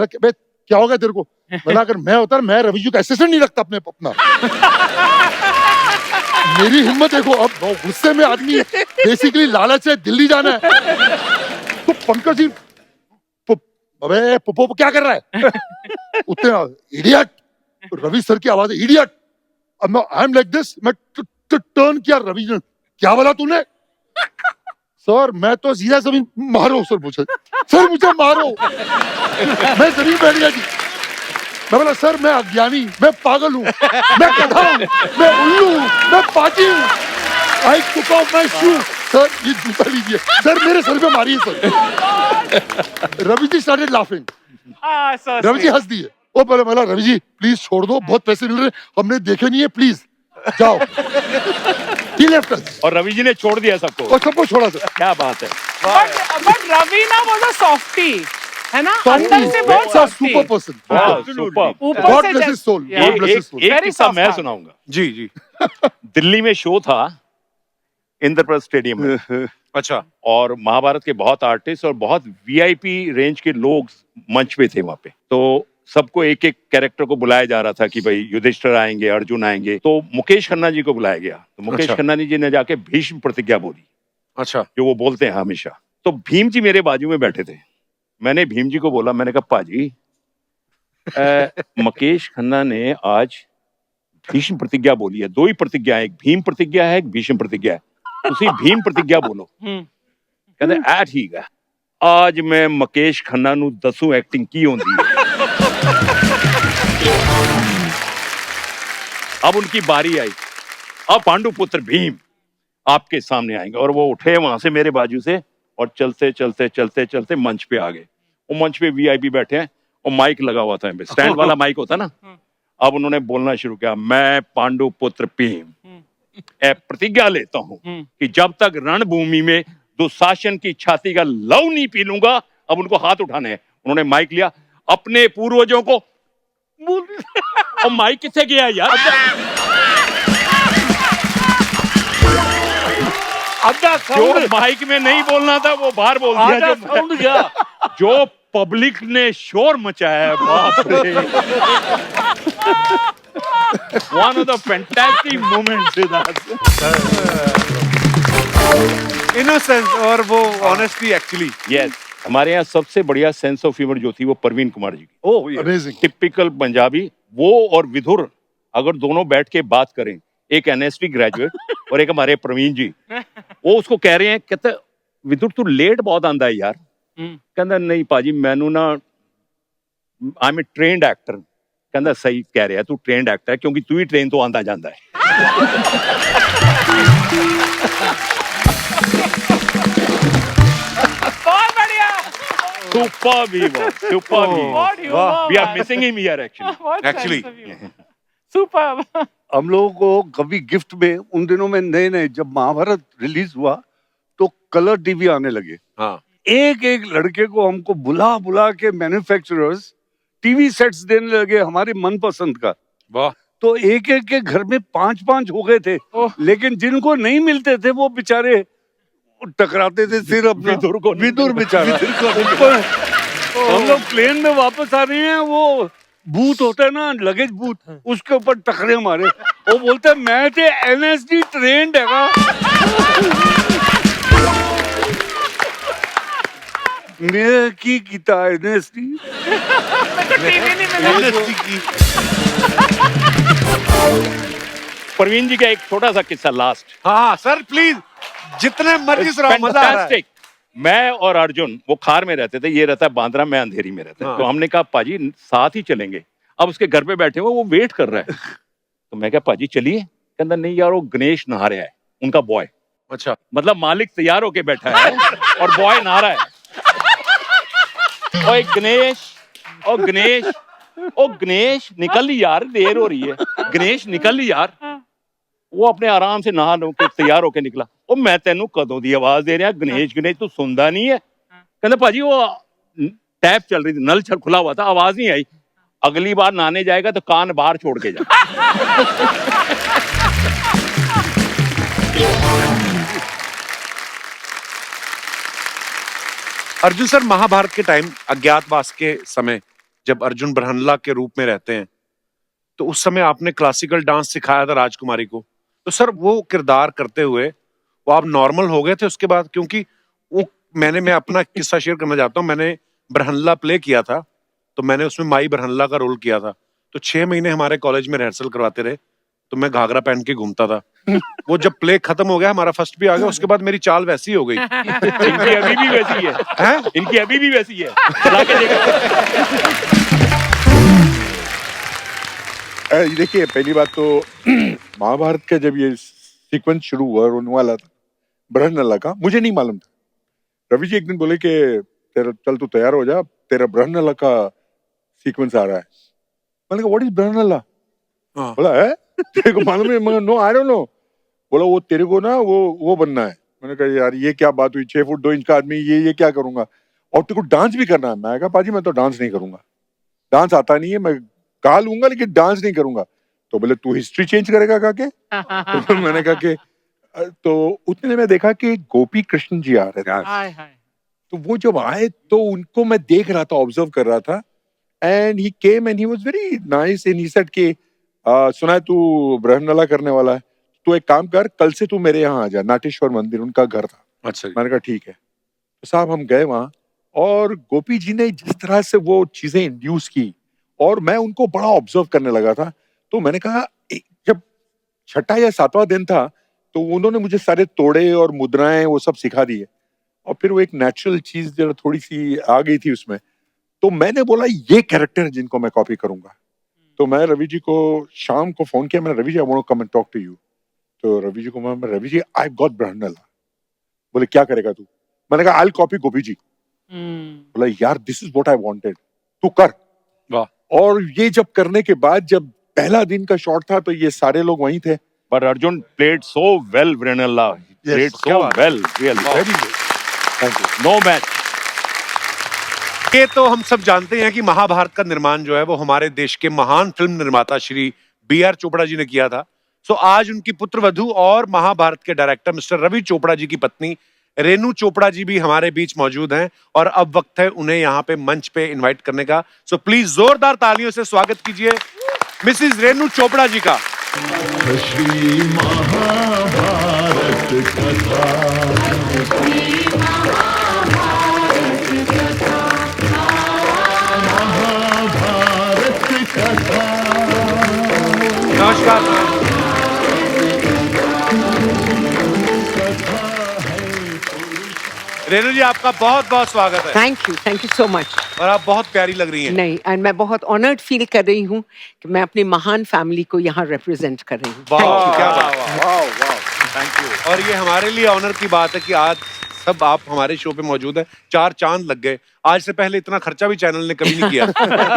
कि मैं क्या हो गया तेरे को? बोला अगर मैं होता मैं रवि जी का असिस्टेंट नहीं रखता अपने अपना। मेरी हिम्मत देखो, अब गुस्से में आदमी बेसिकली लालच है, दिल्ली जाना है। तो पंकज जी अबे पुप्पो क्या कर रहा है? उतने इडियट, रवि सर की आवाज है इडियट। अब मैं आई एम लाइक दिस, मैं टर्न किया, रवि ने क्या बोला तूने? सर मैं तो सीधा जमीन मारो सर मुझे मारो। मैं जमीन बैठ गया जी। मैं बोला सर मैं अज्ञानी, मैं पागल हूँ, मैं गधा हूँ, मैं उल्लू हूँ, मैं पाजी हूँ। I took off my shoe. Sir ये जूता लीजिए सर, मेरे सर पे मारिए sir. Ravi ji started laughing. Ravi ji हंस दिए। वो बोला रवि जी प्लीज छोड़ दो, बहुत पैसे मिल रहे, हमने देखे नहीं है, प्लीज जाओ। He left us. और रवि जी ने छोड़ दिया सबको, और सबको छोड़ा सर। क्या बात है। बट रवि ना वो तो सॉफ्टी है ना, अंदर से बहुत सॉफ्टी, सुपर पर्सन। सुपर। ऊपर गॉड से bless his soul, god bless his soul. एक किस्सा मैं सुनाऊंगा। जी जी। दिल्ली में शो था इंद्रप्रस्थ स्टेडियम में, अच्छा। और महाभारत के बहुत आर्टिस्ट और बहुत वीआईपी रेंज के लोग मंच पे थे वहां पे। तो सबको एक एक कैरेक्टर को बुलाया जा रहा था कि भाई युधिष्ठिर आएंगे, अर्जुन आएंगे। तो मुकेश खन्ना जी को बुलाया गया। तो मुकेश अच्छा। खन्ना जी ने जाके भीष्म प्रतिज्ञा बोली, अच्छा। जो वो बोलते हैं हमेशा। तो भीम जी मेरे बाजू में बैठे थे। मैंने भीम जी को बोला, मैंने कहा पाजी मुकेश खन्ना ने आज भीष्म प्रतिज्ञा बोली है, 2 ही प्रतिज्ञा है, एक भीम प्रतिज्ञा है, एक भीष्म प्रतिज्ञा है, उसी भीम प्रतिज्ञा बोलो। कहते आ ठीक है, आज मैं मुकेश खन्ना नू दसू एक्टिंग की होंदी है। अब उनकी बारी आई, अब पांडुपुत्र भीम आपके सामने आएंगे। और वो उठे वहां से मेरे बाजू से और चलते चलते चलते चलते मंच पे आ गए। वो मंच पे वीआईपी बैठे हैं और माइक लगा हुआ था, स्टैंड वाला माइक होता ना। अब उन्होंने बोलना शुरू किया, मैं पांडुपुत्र भीम प्रतिज्ञा लेता हूं कि जब तक रणभूमि में दुशासन की छाती का लव नहीं पी लूंगा। अब उनको हाथ उठाने हैं। उन्होंने माइक लिया, अपने पूर्वजों को और माइक किससे गया यार? जो माइक में नहीं बोलना था वो बाहर बोल दिया। जो पब्लिक ने शोर मचाया है, बाप रे। One of the fantastic moments in that. Innocence और वो ऑनेस्टी एक्चुअली। Yes. हमारे यहाँ सबसे बढ़िया सेंस ऑफ ह्यूमर जो थी वो परवीन कुमार जी की। अमेजिंग। टिपिकल पंजाबी। वो और विधुर अगर दोनों बैठ के बात करें, एक एनएसडी ग्रेजुएट और एक हमारे प्रवीण जी, वो उसको कह रहे हैं, कहते विधुर तू लेट बहुत आंदा है यार। कहता नहीं पाजी मैनू ना, I am a trained actor. कहता सही कह रहा है, तू ट्रेन्ड एक्टर है क्योंकि तू ही ट्रेन तो आंदा जांदा है। बहुत बढ़िया। Super. We are missing him here actually. Super. हम लोगों को कभी गिफ्ट में उन दिनों में नए जब महाभारत रिलीज हुआ तो कलर टीवी आने लगे। हाँ। एक एक लड़के को हमको बुला बुला के मैन्युफैक्चरर्स टीवी सेट्स देने लगे हमारे मनपसंद का। वाह। तो एक एक के घर में 5-5 हो गए थे। लेकिन जिनको नहीं मिलते थे वो बेचारे टकराते थे सिर अपना। विदुर बेचारा। हम लोग प्लेन में वापस आ रहे हैं, वो बूथ होता है ना, लगेज बूथ, उसके ऊपर टकरे मारे। वो बोलते मैं थे एनएसडी ट्रेंड है। मैं की कीता एनएसडी टीवी नहीं मिला। परवीन जी का एक छोटा सा किस्सा लास्ट। हाँ सर प्लीज, जितने मर्जी सुनाओ, मजा आ रहा है। मैं और अर्जुन वो खार में रहते थे, ये रहता है बांद्रा, मैं अंधेरी में रहता है। तो हमने कहा पाजी साथ ही चलेंगे। अब उसके घर पे बैठे हुए वो वेट कर रहा है। तो मैं क्या पाजी चलिए? कहता नहीं यार वो गणेश नहा रहा है, उनका बॉय। अच्छा। मतलब मालिक तैयार होके बैठा है और बॉय नहा रहा है। और गणेश निकल यार, देर हो रही है, गणेश निकल यार। वो अपने आराम से नहा के तैयार होके निकला। ਉਹ ਮੈਂ ਤੈਨੂੰ ਕਦੋਂ ਦੀ ਆਵਾਜ਼ ਦੇ ਰਿਹਾ गणेश गणेश तू सुनता नहीं है कहना भाजी वो टैप चल रही थी नल खुला हुआ था आवाज नहीं आई अगली बार नहाने जाएगा तो कान बाहर छोड़ के जा अर्जुन सर, महाभारत के टाइम अज्ञातवास के समय जब अर्जुन ब्रह्मला के रूप में रहते हैं तो उस समय आपने क्लासिकल डांस सिखाया था राजकुमारी को, तो सर वो किरदार करते हुए वो आप नॉर्मल हो गए थे उसके बाद? क्योंकि वो मैं अपना किस्सा शेयर करना चाहता हूँ। मैंने ब्रह्मला प्ले किया था, तो मैंने उसमें माई ब्रह्मला का रोल किया था। तो 6 महीने हमारे कॉलेज में रिहर्सल करवाते रहे, तो मैं घाघरा पहन के घूमता था। वो जब प्ले खत्म हो गया, हमारा फर्स्ट भी आ गया, उसके बाद मेरी चाल वैसी हो गई। इनकी अभी भी वैसी है, इनकी अभी भी वैसी है। चला के देखो। देखिए, पहली बात तो महाभारत का जब ये सीक्वेंस शुरू हुआ होने वाला था ब्रह्मला का, मुझे नहीं मालूम था। रवि जी एक दिन बोले कि तेरा चल तू तैयार हो जा, तेरा ब्रह्मला का सीक्वेंस आ रहा है। मैंने कहा व्हाट इज ब्रह्मला? बोला है तेरे को मालूम है? मैं नो आई डोंट नो। बोला वो तेरे को ना वो बनना है। मैंने कहा यार ये क्या बात हुई, 6 फुट 2 इंच का आदमी, ये क्या करूंगा, और तेरे को डांस भी करना है। मैं कहा पाजी मैं तो डांस नहीं करूंगा, डांस आता नहीं है, मैं गा लूंगा लेकिन डांस नहीं करूंगा। तो बोले तू हिस्ट्री चेंज करेगा कहा के? तो मैंने कहा कि तो उतने में देखा कि गोपी कृष्ण जी आ रहे थे। तो वो जब आए तो उनको मैं देख रहा था, ऑब्जर्व कर रहा था, and he came and he was very nice and he said कि सुना है तू ब्रह्मला करने वाला है, तो एक काम कर, कल से तू मेरे यहाँ आ जा। नाटेश्वर मंदिर उनका घर था। अच्छा। मैंने कहा ठीक है। तो साहब हम गए वहां, और गोपी जी ने जिस तरह से वो चीजें इंड्यूस की, और मैं उनको बड़ा ऑब्जर्व करने लगा था। तो मैंने कहा जब 6वां या 7वां दिन था तो उन्होंने मुझे सारे तोड़े और मुद्राएं वो सब सिखा दिए, और फिर वो एक नेचुरल चीज जो थोड़ी सी आ गई थी उसमें। तो मैंने बोला ये कैरेक्टर है जिनको मैं कॉपी करूंगा। तो मैं रवि जी को शाम को फोन किया, मैंने Ravi ji I want to come and talk to you. तो रवि जी को मैं रवि जी आई गॉट ब्रह्मला। बोले क्या करेगा तू? मैंने कहा आई कॉपी गोपी जी। बोला यार this is what I wanted, तू कर। वाह। और ये जब करने के बाद जब पहला दिन का शॉट था तो ये सारे लोग वहीं थे। But Arjun played so well, Brunella. He played so well, really. Very good. Thank you. No match. ये तो हम सब जानते हैं कि महाभारत का निर्माण जो है वो हमारे देश के महान फिल्म निर्माता श्री B.R. चोपड़ा जी ने किया था। सो आज उनकी पुत्रवधू और महाभारत के डायरेक्टर मिस्टर रवि चोपड़ा जी की पत्नी रेनू चोपड़ा जी भी हमारे बीच मौजूद हैं, और अब वक्त है उन्हें यहाँ पे मंच पे इनवाइट करने का। सो प्लीज जोरदार तालियों से स्वागत कीजिए मिसेस रेनू चोपड़ा जी का। श्री महाभारत कथा, महाभारत कथा। नमस्कार। रेनू जी आपका बहुत बहुत स्वागत है। Thank you so much. और आप बहुत प्यारी लग रही हैं। नहीं, एंड मैं बहुत ऑनर्ड फील कर रही हूँ कि मैं अपनी महान फैमिली को यहाँ रिप्रेजेंट कर रही हूँ। Thank you. और ये हमारे लिए ऑनर की बात है कि आज सब आप हमारे शो पे मौजूद हैं। 4 चांद लग गए। आज से पहले इतना खर्चा भी चैनल ने कभी नहीं किया।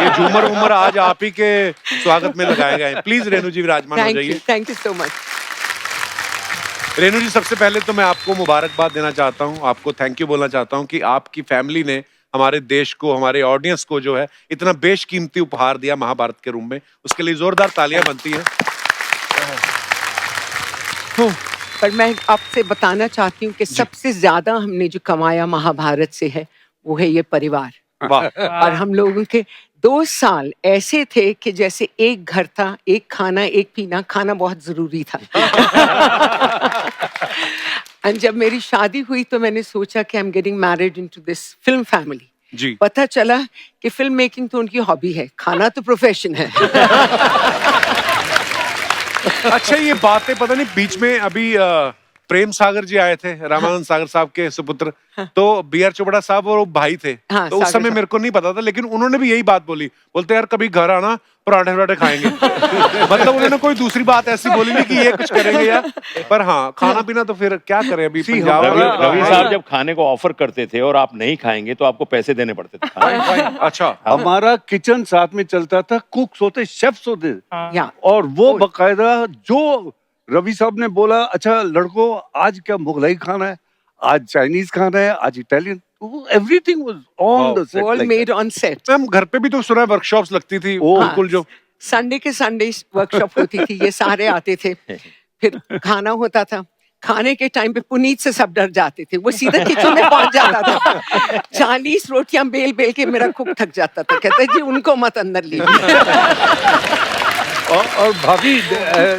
ये झूमर उमर आज आप ही के स्वागत में लगाए गए हैं। प्लीज रेनू जी विराजमान हो जाइए। Thank you so much. Renu ji सबसे पहले तो मैं आपको मुबारकबाद देना चाहता हूँ, आपको थैंक यू बोलना चाहता हूँ कि आपकी फैमिली ने हमारे देश को, हमारे ऑडियंस को जो है इतना बेशकीमती उपहार दिया महाभारत के रूप में। उसके लिए जोरदार तालियां बनती हैं। पर मैं आपसे बताना चाहती हूँ कि सबसे ज्यादा हमने जो कमाया महाभारत से है वो है ये परिवार। और हम लोगों के 2 साल ऐसे थे कि जैसे एक घर था, एक खाना, एक पीना। खाना बहुत जरूरी था। और जब मेरी शादी हुई तो मैंने सोचा कि I am getting married into this film family. जी। पता चला कि फिल्म मेकिंग तो उनकी हॉबी है, खाना तो प्रोफेशन है। अच्छा, ये बातें पता नहीं बीच में अभी प्रेम सागर जी आए थे, रामानंद सागर साहब के सुपुत्र। तो B.R. चोपड़ा साहब और भाई थे। तो उस समय मेरे को नहीं पता था, लेकिन उन्होंने भी यही बात बोली। बोलते यार कभी घर आना, पराठे वराठे खाएंगे। मतलब उन्होंने कोई दूसरी बात ऐसी बोली नहीं कि ये कुछ करेंगे यार। पर हाँ, खाना पीना तो फिर क्या करें अभी पंजाब। रवि साहब जब खाने को ऑफर करते थे और आप नहीं खाएंगे तो आपको पैसे देने पड़ते थे। अच्छा। हमारा किचन साथ में चलता था, कुक्स होते, शेफ्स होते, और वो बकायदा जो रवि साहब ने बोला अच्छा लड़कों आज क्या मुगलाई खाना है, आज चाइनीज खाना है, आज Italian, everything was on the set, all made on set. Ma'am घर पे भी तो सुना है वर्कशॉप्स लगती थी बिल्कुल जो संडे के संडे वर्कशॉप होती थी, ये सारे आते थे, फिर खाना होता था। खाने के टाइम पे पुनीत से सब डर जाते थे, वो सीधा किचन में पहुंच जाता था। 40 रोटियां बेल बेल के मेरा कुक थक जाता था, कहते जी उनको मत अंदर लीजिए। और भाभी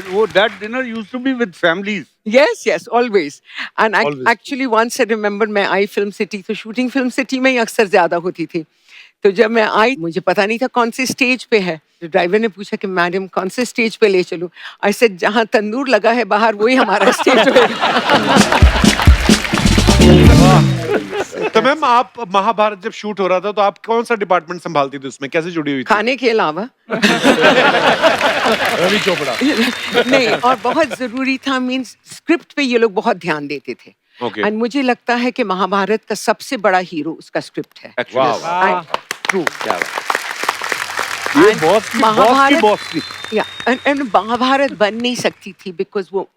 वो that dinner used to be with families. Yes, always. And actually once I remember मैं आई फिल्म सिटी, तो शूटिंग फिल्म सिटी में ही अक्सर ज्यादा होती थी। तो जब मैं आई मुझे पता नहीं था कौन सी स्टेज पे है, तो ड्राइवर ने पूछा कि मैडम कौन से स्टेज पे ले चलूं। ऐसे जहां तंदूर लगा है बाहर वही हमारा स्टेज होगा। तो मैम आप महाभारत जब शूट हो रहा था तो आप कौन सा डिपार्टमेंट संभालती थी, उसमें कैसे जुड़ी हुई थी? खाने के अलावा रवि चोपड़ा नहीं, और बहुत जरूरी था, मींस स्क्रिप्ट पे ये लोग बहुत ध्यान देते थे। Okay. एंड मुझे लगता है कि महाभारत का सबसे बड़ा हीरो उसका स्क्रिप्ट है। ट्रू। ये बॉस की बॉस थी। एंड महाभारत बन नहीं सकती थी बिकॉज वो,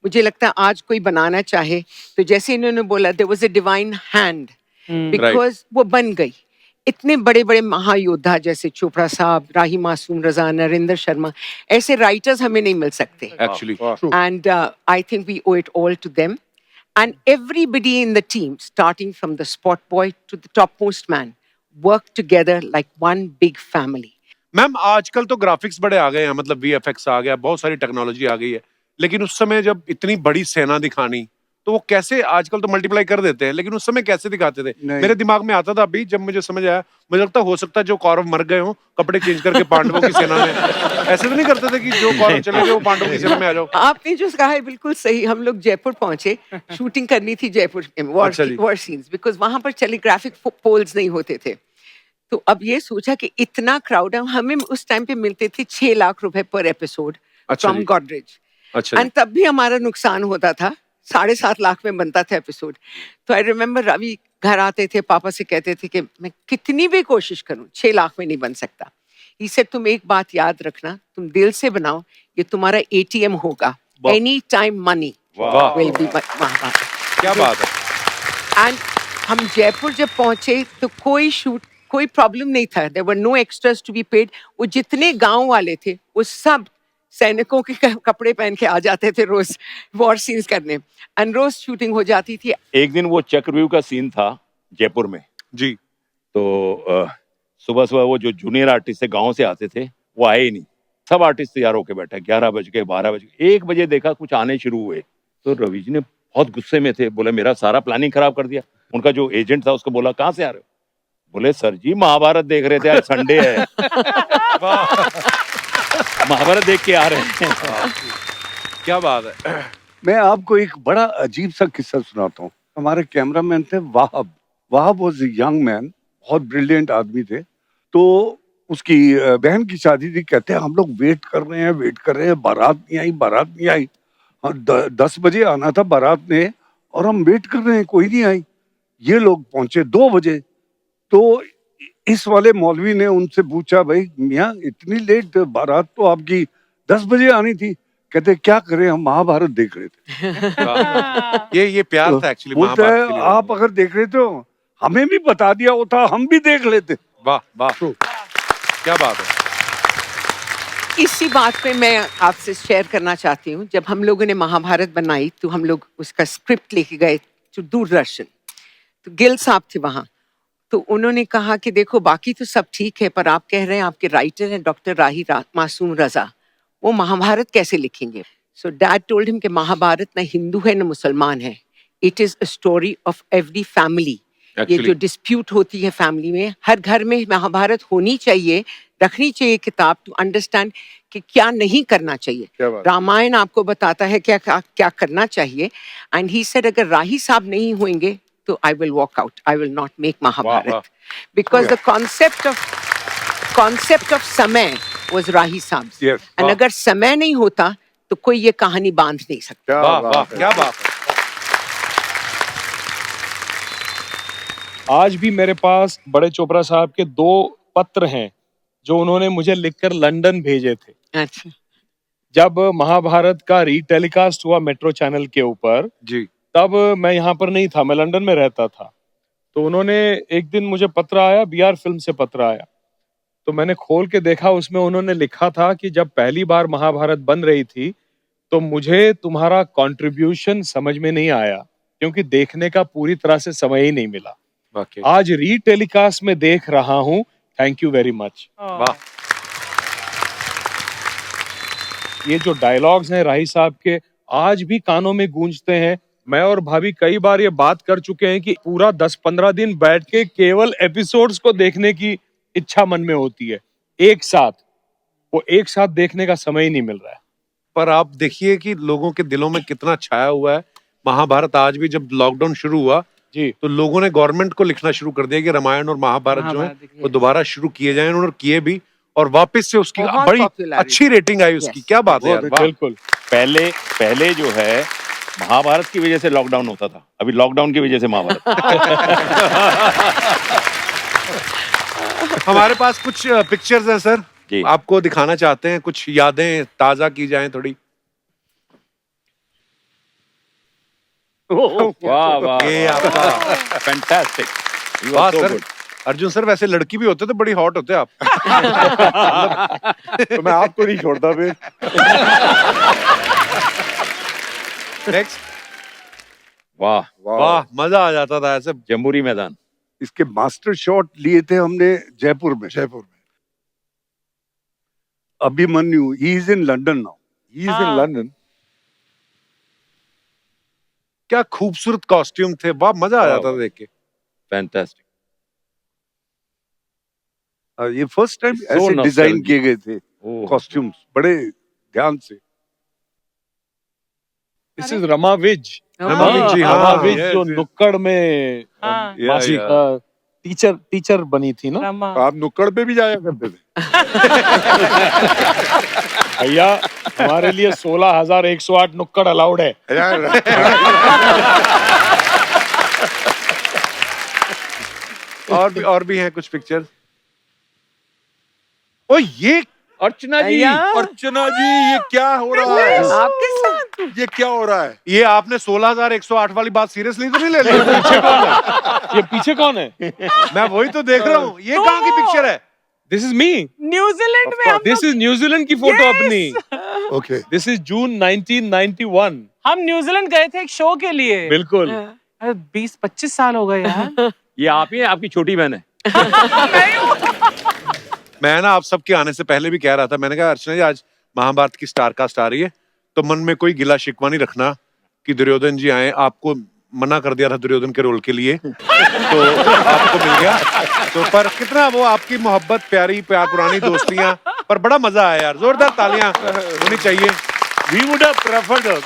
मुझे लगता है आज कोई बनाना चाहे तो जैसे इन्होंने बोला there was a divine hand, because वो बन गई। इतने बड़े बड़े महायोद्धा जैसे चोपड़ा साहब, राही मासूम रजा, नरेंद्र शर्मा, ऐसे राइटर्स हमें नहीं मिल सकते actually. And I think we owe it all to them and everybody in the team, starting from the spot boy to the topmost man, worked together like one big family. Ma'am आजकल तो graphics बड़े आ गए हैं, मतलब VFX आ गया, बहुत सारी technology आ गई है, लेकिन उस समय जब इतनी बड़ी सेना दिखानी तो वो कैसे, आजकल तो मल्टीप्लाई कर देते हैं, लेकिन उस समय कैसे दिखाते थे? मेरे दिमाग में आता था अभी जब मुझे समझ आया, मुझे लगता हो सकता है जो कौरव मर गए हों कपड़े चेंज करके पांडवों की सेना में, ऐसे तो नहीं करते थे कि जो कौरव चले गए वो पांडवों की सेना में आ जाओ? आपने जो कहा है बिल्कुल सही। हम लोग जयपुर पहुंचे, शूटिंग करनी थी जयपुर में वॉर सीन्स, बिकॉज वहां पर टेलीग्राफिक पोल्स नहीं होते थे। तो अब ये सोचा कि इतना क्राउड है, हमें उस टाइम पे मिलते थे 6 लाख रुपए पर एपिसोड फ्रॉम गॉडरेज, एंड तब भी हमारा नुकसान होता था, 7.5 लाख में बनता था एपिसोड। तो आई रिमेम्बर रवि घर आते थे, पापा से कहते थे कि मैं कितनी भी कोशिश करूं 6 लाख में नहीं बन सकता। इसे तुम एक बात याद रखना, तुम दिल से बनाओ, ये तुम्हारा एटीएम होगा, any time money will be Mahabharat. क्या बात है। एंड हम जयपुर जब पहुंचे तो कोई प्रॉब्लम नहीं था, there were no extras to be paid. वो जितने गांव वाले थे वो सब सैनिकों के कपड़े पहन के आ जाते थे रोज वॉर सीन्स करने, एंड रोज शूटिंग हो जाती थी। एक दिन वो चक्रव्यूह का सीन था जयपुर में जी, तो सुबह सुबह वो जो जूनियर आर्टिस्ट थे गांव से आते थे वो आए ही नहीं, सब आर्टिस्ट तैयार होके बैठे, 11 बज के 12 बज के 1 बजे देखा कुछ आने शुरू हुए, तो रवि जी ने बहुत गुस्से में थे, बोले मेरा सारा प्लानिंग खराब कर दिया। उनका जो एजेंट था उसको बोला कहाँ से आ रहे हो? बोले सर जी महाभारत देख रहे थे, आज संडे है। महाभारत देख के आ रहे हैं। क्या बात है। मैं आपको एक बड़ा अजीब सा किस्सा सुनाता हूँ। हमारे कैमरामैन थे Wahab was a young man, बहुत ब्रिलियंट आदमी थे। तो उसकी बहन की शादी थी, कहते हैं हम लोग वेट कर रहे हैं, बारात नहीं आई। हाँ 10 बजे आना था बारात ने, और हम वेट कर रहे हैं, कोई नहीं आई। ये लोग पहुंचे 2 बजे। तो इस वाले मौलवी ने उनसे पूछा, भाई मियाँ इतनी लेट, बारात तो आपकी 10 बजे आनी थी। कहते क्या करें, हम महाभारत देख रहे थे। ये प्यार था एक्चुअली बोलते हैं आप अगर देख रहे थे हमें भी बता दिया होता, हम भी देख लेते। वाह वाह, क्या बात है। इसी बात पे मैं आपसे शेयर करना चाहती हूँ। जब हम लोगों ने महाभारत बनाई तो हम लोग उसका स्क्रिप्ट लेके गए तो दूरदर्शन, तो गिल साहब थे वहाँ। तो उन्होंने कहा कि देखो बाकी तो सब ठीक है, पर आप कह रहे हैं आपके राइटर हैं डॉक्टर राही मासूम रजा, वो महाभारत कैसे लिखेंगे? सो डैड टोल्ड हिम कि महाभारत ना हिंदू है ना मुसलमान है, it is a story of every family. ये जो डिस्प्यूट होती है फैमिली में, हर घर में महाभारत होनी चाहिए, रखनी चाहिए किताब, टू अंडरस्टैंड कि क्या नहीं करना चाहिए। रामायण आपको बताता है क्या क्या करना चाहिए। एंड ही सेड अगर राही साहब नहीं होंगे तो I will walk out, I will not make Mahabharat, because the concept of Samay was Rahi साहब। एंड अगर समय नहीं होता तो कोई ये कहानी बांध नहीं सकता। क्या बात है। आज भी मेरे पास बड़े चोपड़ा साहब के 2 पत्र हैं जो उन्होंने मुझे लिखकर लंदन भेजे थे। अच्छा। जब महाभारत का रीटेलीकास्ट हुआ मेट्रो चैनल के ऊपर जी तब मैं यहाँ पर नहीं था, मैं लंदन में रहता था। तो उन्होंने एक दिन मुझे पत्र आया, बीआर फिल्म से पत्र आया, तो मैंने खोल के देखा, उसमें उन्होंने लिखा था कि जब पहली बार महाभारत बन रही थी तो मुझे तुम्हारा कंट्रीब्यूशन समझ में नहीं आया क्योंकि देखने का पूरी तरह से समय ही नहीं मिला। वाकई आज रीटेलीकास्ट में देख रहा हूँ, थैंक यू वेरी मच। वाह। ये जो डायलॉग्स हैं राही साहब के आज भी कानों में गूंजते हैं। मैं और भाभी कई बार ये बात कर चुके हैं कि पूरा 10-15 दिन बैठ के केवल एपिसोड्स को देखने की इच्छा मन में होती है, एक साथ, वो एक साथ देखने का समय ही नहीं मिल रहा है। पर आप देखिए कि लोगों के दिलों में कितना छाया हुआ है महाभारत। आज भी जब लॉकडाउन शुरू हुआ जी तो लोगों ने गवर्नमेंट को लिखना शुरू कर दिया कि रामायण और महाभारत जो है वो दोबारा शुरू किए जाएं, उन्होंने किए भी और वापस से उसकी बहुत बड़ी popularity। अच्छी रेटिंग आई उसकी। क्या बात है यार, वाह। बिल्कुल। पहले जो है महाभारत की वजह से लॉकडाउन होता था, अभी लॉकडाउन की वजह से महाभारत। हमारे पास कुछ पिक्चर्स हैं सर, जी। आपको दिखाना चाहते हैं, कुछ यादें ताजा की जाएं थोड़ी। वाह वाह ये आपका फैंटास्टिक, वाह सर। अर्जुन सर वैसे लड़की भी होते तो बड़ी हॉट होते आप। तो मैं आपको नहीं छोड़ता फिर। नेक्स्ट। वाह वाह मजा आ जाता था ऐसे। जम्बूरी मैदान। इसके मास्टर शॉट लिए थे हमने जयपुर में। Abhimanyu, he is in London now. He is in London. क्या खूबसूरत कॉस्ट्यूम थे, वाह मजा आ जाता था देख के। फैंटास्टिक। ये फर्स्ट टाइम So ऐसे डिजाइन nostalgic। किए गए थे कॉस्ट्यूम्स, बड़े ध्यान से। This is Rama Vij. रमा विज जी, रमा हाँ, विज yes, जो yes। नुक्कड़ में टीचर बनी थी ना। आप नुक्कड़ पे भी जाया करते थे। भैया हमारे लिए 16,108 नुक्कड़ अलाउड है। और भी हैं कुछ पिक्चर। ओ ये अर्चना जी, अर्चना जी, ये क्या हो रहा है? आपके साथ ये क्या हो रहा है? ये आपने 16,108 वाली बात सीरियसली तो नहीं ले ली? पीछे कौन है? ये पीछे कौन है? मैं वही तो देख रहा हूँ, ये कहाँ की पिक्चर है? This is me. न्यूजीलैंड में हम दिस इज न्यूजीलैंड की फोटो अपनी। ओके। दिस इज जून 1991। हम न्यूजीलैंड गए थे एक शो के लिए। बिल्कुल। 20-25 साल हो गए यार। ये आप ही हैं, आपकी छोटी बहन है। मैं ना आप सबके आने से पहले भी कह रहा था, मैंने कहा अर्चना जी आज महाभारत की स्टार कास्ट आ रही है तो मन में कोई गिला शिकवा नहीं रखना कि दुर्योधन जी आए। आपको मना कर दिया था दुर्योधन के रोल के लिए तो आपको मिल गया। तो पर कितना वो आपकी मोहब्बत, प्यारी पुरानी दोस्तियां, पर बड़ा मजा आया यार। जोरदार तालियां होनी चाहिए। We would have preferred her.